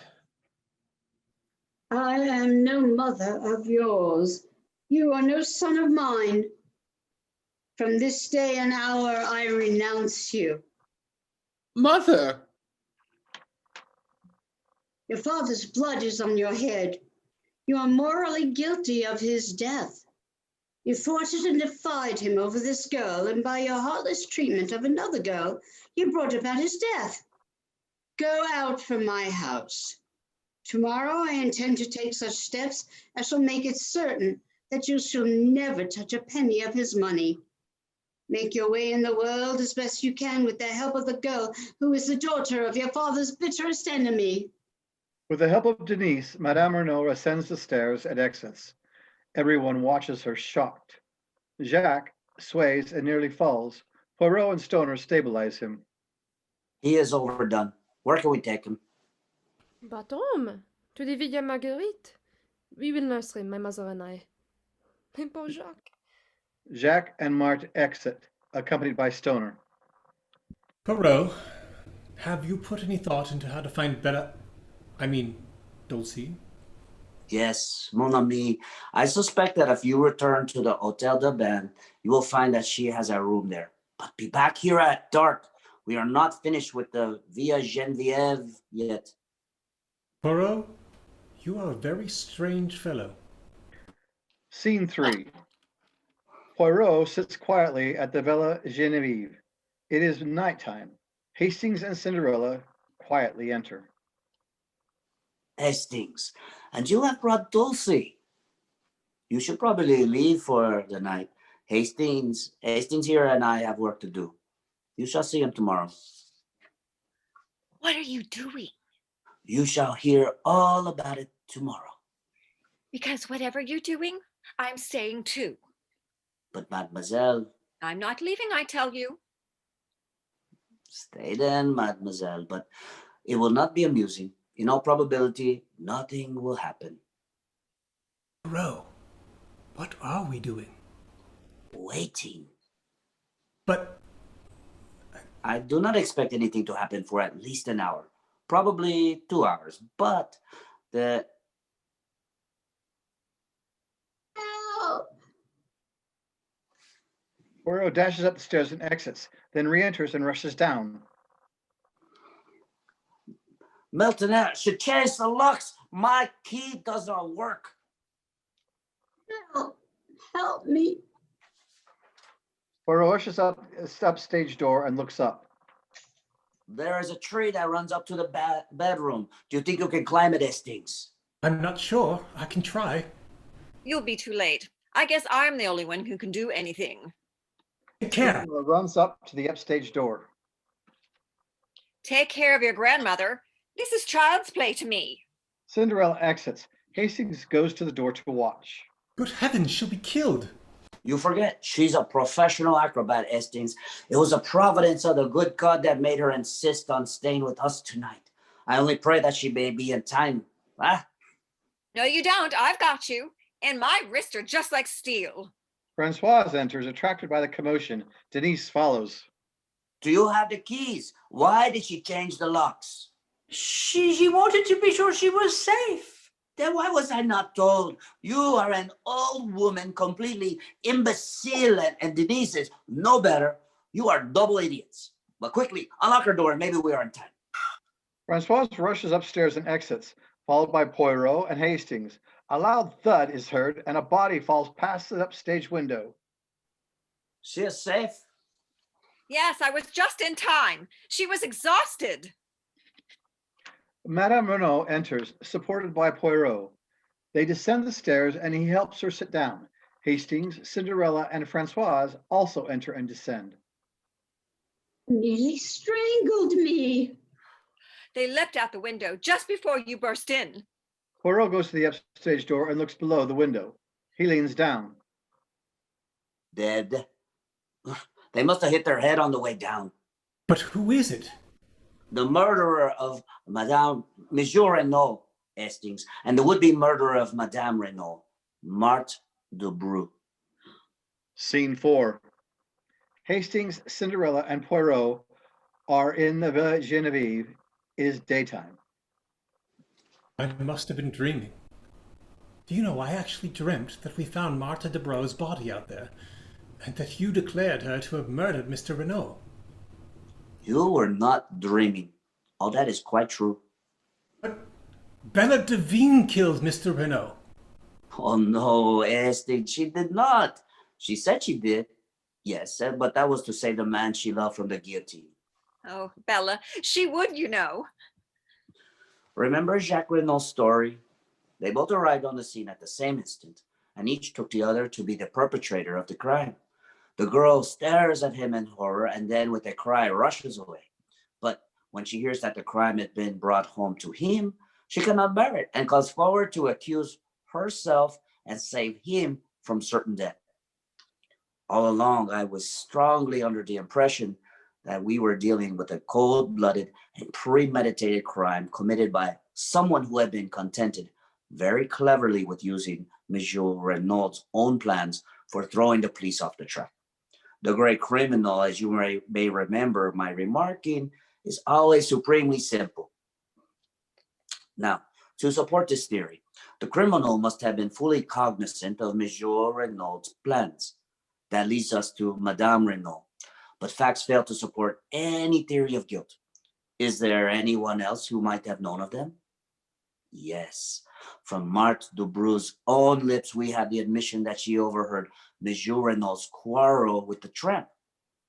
I am no mother of yours. You are no son of mine. From this day and hour, I renounce you. Mother! Your father's blood is on your head. You are morally guilty of his death. You thwarted and defied him over this girl, and by your heartless treatment of another girl, you brought about his death. Go out from my house. Tomorrow I intend to take such steps as shall make it certain that you shall never touch a penny of his money. Make your way in the world as best you can with the help of the girl who is the daughter of your father's bitterest enemy. With the help of Denise, Madame Renaud ascends the stairs and exits. Everyone watches her shocked. Jacques sways and nearly falls. Poirot and Stoner stabilize him. He is overdone. Where can we take him? But home, to the Villa Marguerite. We will nurse him, my mother and I. My poor Jacques. Jacques and Mart exit, accompanied by Stoner. Poirot, have you put any thought into how to find Dulcie? Yes, mon ami. I suspect that if you return to the Hôtel de Bain, you will find that she has a room there. But be back here at dark. We are not finished with the Via Geneviève yet. Poirot, you are a very strange fellow. Scene 3. Poirot sits quietly at the Villa Geneviève. It is nighttime. Hastings and Cinderella quietly enter. Hastings, and you have brought Dulcie. You should probably leave for the night. Hastings here and I have work to do. You shall see him tomorrow. What are you doing? You shall hear all about it tomorrow. Because whatever you're doing, I'm staying too. But mademoiselle... I'm not leaving, I tell you. Stay then, mademoiselle, but it will not be amusing. In all probability, nothing will happen. Poirot, What are we doing? Waiting. But I do not expect anything to happen for at least an hour. Probably 2 hours. But the... Help! Poirot dashes up the stairs and exits, then re-enters and rushes down. Milton should change the locks. My key does not work. Help! Help me! Poirot rushes up the upstage door and looks up. There is a tree that runs up to the bedroom. Do you think you can climb it, Hastings? I'm not sure. I can try. You'll be too late. I guess I'm the only one who can do anything. Take care. Cinderella runs up to the upstage door. Take care of your grandmother. This is child's play to me. Cinderella exits. Hastings goes to the door to watch. Good heavens, she'll be killed. You forget, she's a professional acrobat, Hastings. It was a providence of the good God that made her insist on staying with us tonight. I only pray that she may be in time. Ah? No, you don't. I've got you. And my wrists are just like steel. Francoise enters, attracted by the commotion. Denise follows. Do you have the keys? Why did she change the locks? She wanted to be sure she was safe. Then why was I not told? You are an old woman, completely imbecile, and Denise is no better. You are double idiots. But quickly, unlock her door and maybe we are in time. Francoise rushes upstairs and exits, followed by Poirot and Hastings. A loud thud is heard and a body falls past the upstage window. She is safe? Yes, I was just in time. She was exhausted. Madame Renaud enters, supported by Poirot. They descend the stairs and he helps her sit down. Hastings, Cinderella, and Francoise also enter and descend. Nearly strangled me. They leapt out the window just before you burst in. Poirot goes to the upstage door and looks below the window. He leans down. Dead. They must have hit their head on the way down. But who is it? The murderer of Monsieur Renauld, Hastings, and the would-be murderer of Madame Renauld, Marthe Dubrou. Scene 4. Hastings, Cinderella, and Poirot are in the Villa Genevieve. It is daytime. I must have been dreaming. Do you know, I actually dreamt that we found Marthe Dubrou's body out there, and that you declared her to have murdered Mr. Renauld. You were not dreaming. All that is quite true. But Bella Devine killed Mr. Renauld. Oh no, Hastings, she did not. She said she did. Yes, but that was to save the man she loved from the guillotine. Oh, Bella, she would, you know. Remember Jacques Renault's story? They both arrived on the scene at the same instant, and each took the other to be the perpetrator of the crime. The girl stares at him in horror and then with a cry rushes away. But when she hears that the crime had been brought home to him, she cannot bear it and comes forward to accuse herself and save him from certain death. All along, I was strongly under the impression that we were dealing with a cold-blooded and premeditated crime committed by someone who had been contented very cleverly with using Monsieur Renaud's own plans for throwing the police off the track. The great criminal, as you may remember my remarking, is always supremely simple. Now, to support this theory, the criminal must have been fully cognizant of Monsieur Renaud's plans. That leads us to Madame Renauld. But facts fail to support any theory of guilt. Is there anyone else who might have known of them? Yes. From Marthe Dubrou's own lips, we have the admission that she overheard Monsieur Renaud's quarrel with the tramp.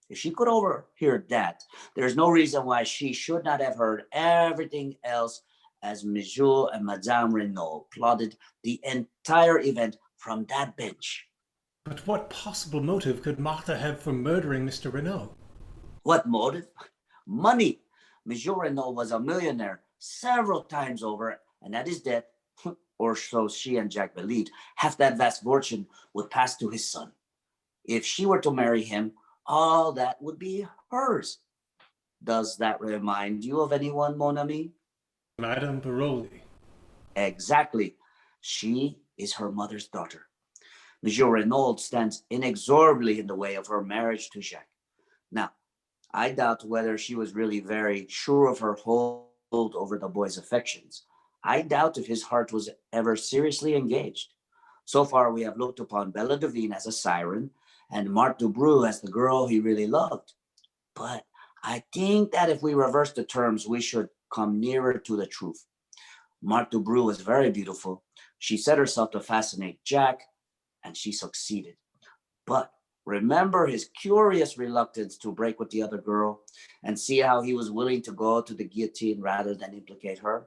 If she could overhear that, there's no reason why she should not have heard everything else as Monsieur and Madame Renauld plotted the entire event from that bench. But what possible motive could Marthe have for murdering Mr. Renauld? What motive? Money. Monsieur Renauld was a millionaire several times over, and at his death, or so she and Jack believed, half that vast fortune would pass to his son. If she were to marry him, all that would be hers. Does that remind you of anyone, mon ami? Madame Baroli. Exactly. She is her mother's daughter. Monsieur Renauld stands inexorably in the way of her marriage to Jacques. Now, I doubt whether she was really very sure of her hold over the boy's affections. I doubt if his heart was ever seriously engaged. So far, we have looked upon Bella Devine as a siren and Marthe Dubrou as the girl he really loved. But I think that if we reverse the terms, we should come nearer to the truth. Marthe Dubrou was very beautiful. She set herself to fascinate Jack, and she succeeded. But remember his curious reluctance to break with the other girl, and see how he was willing to go to the guillotine rather than implicate her?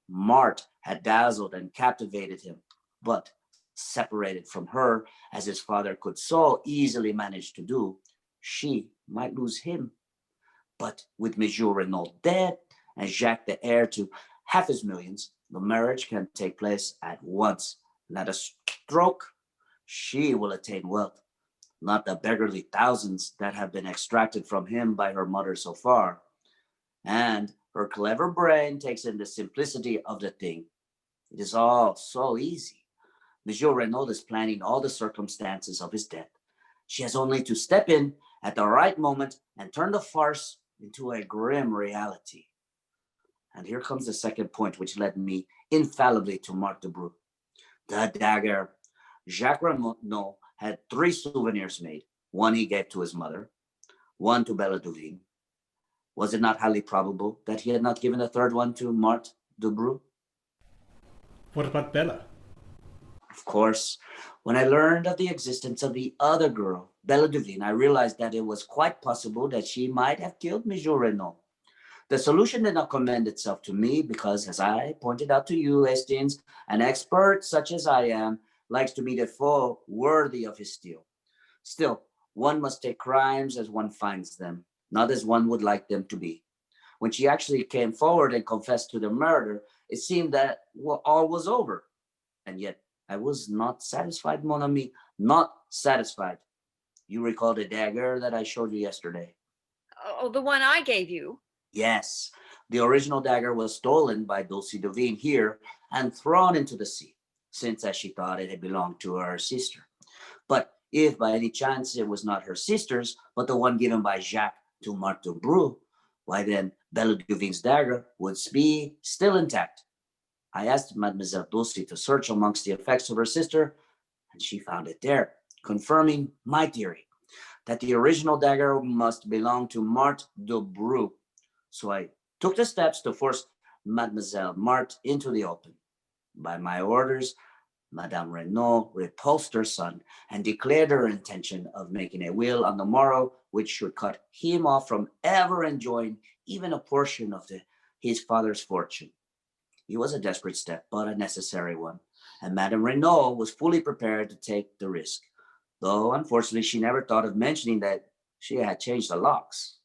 Marthe had dazzled and captivated him, but separated from her, as his father could so easily manage to do, she might lose him. But with Monsieur Renauld dead and Jacques the heir to half his millions, the marriage can take place at once. And at a stroke, she will attain wealth, not the beggarly thousands that have been extracted from him by her mother so far. And her clever brain takes in the simplicity of the thing. It is all so easy. Monsieur Renauld is planning all the circumstances of his death. She has only to step in at the right moment and turn the farce into a grim reality. And here comes the second point, which led me infallibly to Marthe Dubrou. The dagger. Jacques Renauld had 3 souvenirs made. One he gave to his mother, one to Bella Devine. Was it not highly probable that he had not given the third one to Marthe Dubrou? What about Bella? Of course, when I learned of the existence of the other girl, Bella Devine, I realized that it was quite possible that she might have killed Monsieur Renauld. The solution did not commend itself to me because, as I pointed out to you, Hastings, an expert such as I am likes to meet a foe worthy of his steel. Still, one must take crimes as one finds them, not as one would like them to be. When she actually came forward and confessed to the murder, it seemed that all was over. And yet, I was not satisfied, mon ami, not satisfied. You recall the dagger that I showed you yesterday? Oh, the one I gave you? Yes, the original dagger was stolen by Dulcie Devine here and thrown into the sea, since, as she thought, it had belonged to her sister. But if by any chance it was not her sister's, but the one given by Jacques to Marthe Dubrou, why then Bella Devine's dagger would be still intact. I asked Mademoiselle Dulcie to search amongst the effects of her sister, and she found it there, confirming my theory that the original dagger must belong to Marthe Dubrou. So I took the steps to force Mademoiselle Marthe into the open. By my orders, Madame Renauld repulsed her son and declared her intention of making a will on the morrow, which should cut him off from ever enjoying even a portion of his father's fortune. It was a desperate step, but a necessary one, and Madame Renauld was fully prepared to take the risk, though unfortunately she never thought of mentioning that she had changed the locks.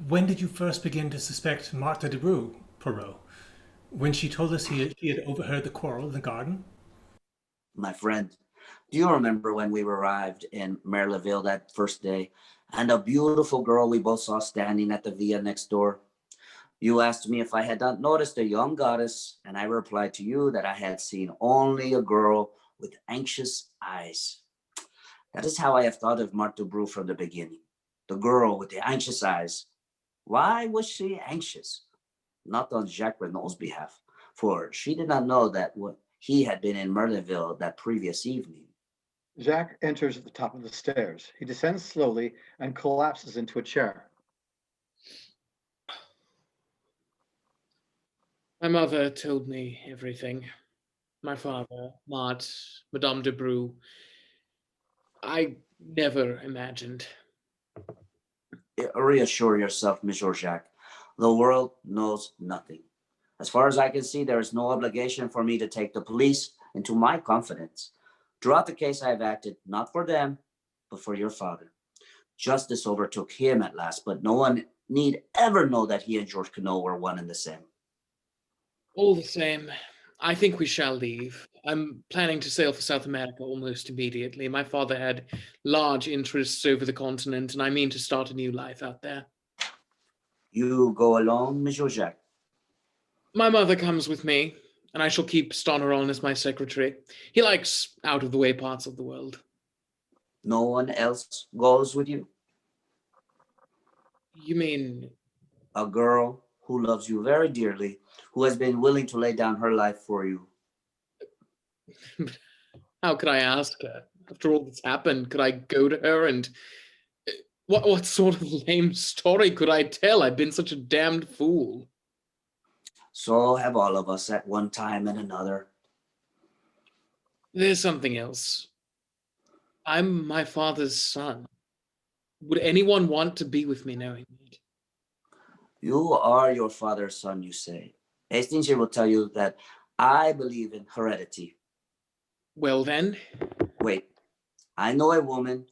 When did you first begin to suspect Marthe Dubrou, Poirot? When she told us he had overheard the quarrel in the garden? My friend, do you remember when we arrived in Merleville that first day, and a beautiful girl we both saw standing at the villa next door? You asked me if I had not noticed a young goddess, and I replied to you that I had seen only a girl with anxious eyes. That is how I have thought of Marthe Dubrou from the beginning. The girl with the anxious eyes. Why was she anxious? Not on Jacques Renaud's behalf, for she did not know that he had been in Merlinville that previous evening. Jacques enters at the top of the stairs. He descends slowly and collapses into a chair. My mother told me everything. My father, Marthe, Madame Dubrou. I never imagined. Reassure yourself, Monsieur Jacques. The world knows nothing. As far as I can see, there is no obligation for me to take the police into my confidence. Throughout the case, I have acted not for them, but for your father. Justice overtook him at last, but no one need ever know that he and Georges Quinault were one and the same. All the same, I think we shall leave. I'm planning to sail for South America almost immediately. My father had large interests over the continent, and I mean to start a new life out there. You go alone, Monsieur Jacques? My mother comes with me, and I shall keep Stoner on as my secretary. He likes out-of-the-way parts of the world. No one else goes with you? You mean? A girl who loves you very dearly, who has been willing to lay down her life for you. How could I ask her? After all that's happened, could I go to her and... What sort of lame story could I tell? I've been such a damned fool. So have all of us at one time and another. There's something else. I'm my father's son. Would anyone want to be with me knowing that? You are your father's son, you say. Hastings here will tell you that I believe in heredity. Well then? Wait, I know a woman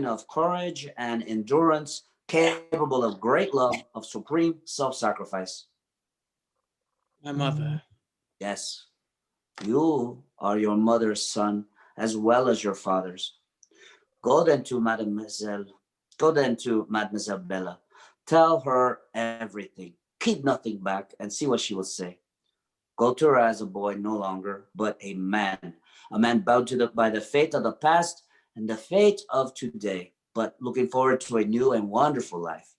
of courage and endurance, capable of great love, of supreme self-sacrifice. My mother. Yes, you are your mother's son as well as your father's. Go then to Mademoiselle Bella. Tell her everything. Keep nothing back and see what she will say. Go to her as a boy no longer, but a man bound by the fate of the past and the fate of today, but looking forward to a new and wonderful life.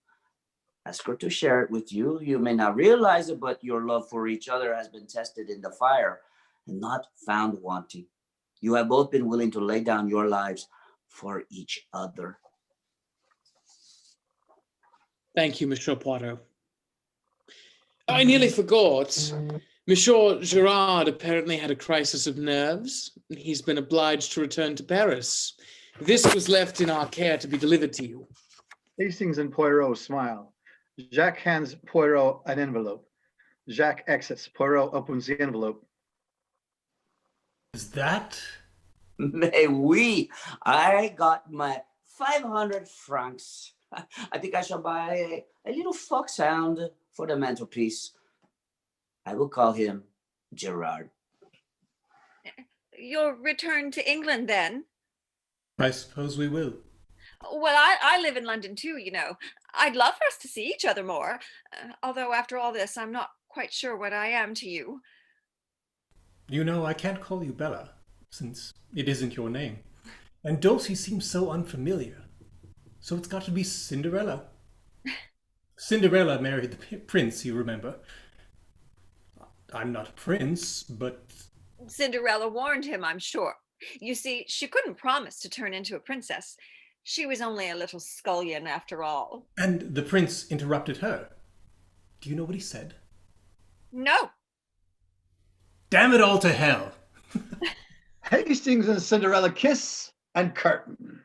Ask her to share it with you. You may not realize it, but your love for each other has been tested in the fire and not found wanting. You have both been willing to lay down your lives for each other. Thank you, Monsieur Poirot. I nearly forgot. Monsieur Giraud apparently had a crisis of nerves. He's been obliged to return to Paris. This was left in our care to be delivered to you. Hastings and Poirot smile. Jacques hands Poirot an envelope. Jacques exits. Poirot opens the envelope. Is that? Mais oui, I got my 500 francs. I think I shall buy a little foxhound for the mantelpiece. I will call him Gerard. You'll return to England then? I suppose we will. Well, I live in London too, you know. I'd love for us to see each other more. Although after all this, I'm not quite sure what I am to you. You know, I can't call you Bella, since it isn't your name. And Dulcie seems so unfamiliar. So it's got to be Cinderella. Cinderella married the prince, you remember. I'm not a prince, but... Cinderella warned him, I'm sure. You see, she couldn't promise to turn into a princess. She was only a little scullion after all. And the prince interrupted her. Do you know what he said? No. Damn it all to hell. Hastings and Cinderella kiss and curtain.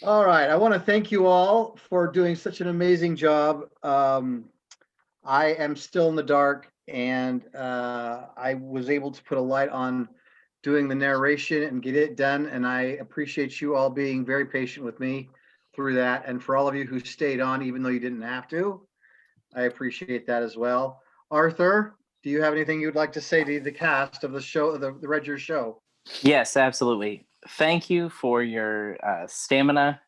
All right, I want to thank you all for doing such an amazing job. I am still in the dark, and I was able to put a light on doing the narration and get it done, and I appreciate you all being very patient with me through that, and for all of you who stayed on even though you didn't have to, I appreciate that as well. Arthur, do you have anything you'd like to say to the cast of the show, the Redger show? Yes, absolutely. Thank you for your stamina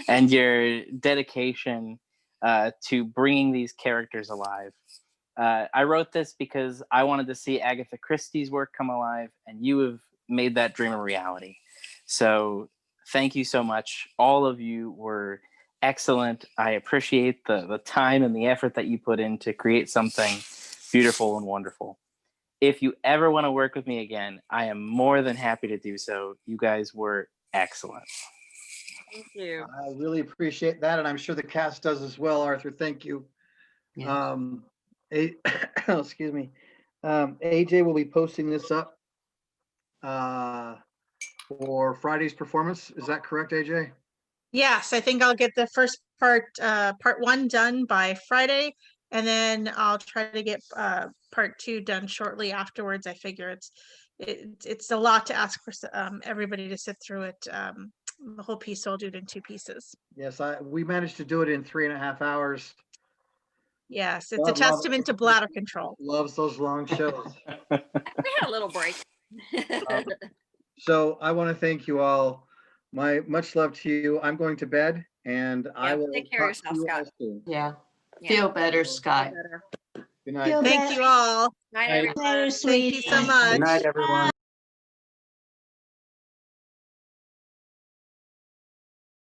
and your dedication to bringing these characters alive. I wrote this because I wanted to see Agatha Christie's work come alive, and you have made that dream a reality. So thank you so much. All of you were excellent. I appreciate the time and the effort that you put in to create something beautiful and wonderful. If you ever want to work with me again, I am more than happy to do so. You guys were excellent. Thank you. I really appreciate that, and I'm sure the cast does as well, Arthur. Thank you. Yes. Excuse me. AJ will be posting this up for Friday's performance. Is that correct, AJ? Yes, I think I'll get the first part 1 done by Friday, and then I'll try to get part 2 done shortly afterwards. I figure it's a lot to ask for everybody to sit through it. The whole piece, so I'll do it in 2 pieces. Yes, we managed to do it in 3.5 hours. Yes, it's a Love it. testament to bladder control. Loves those long shows. We had a little break. So I want to thank you all. My much love to you. I'm going to bed, and I will take care of talk to yourself, you all Scott. soon. Yeah. Feel better, Scott. Good night. Thank you all. Night, Night. everyone. Thank you so much. Good night, everyone.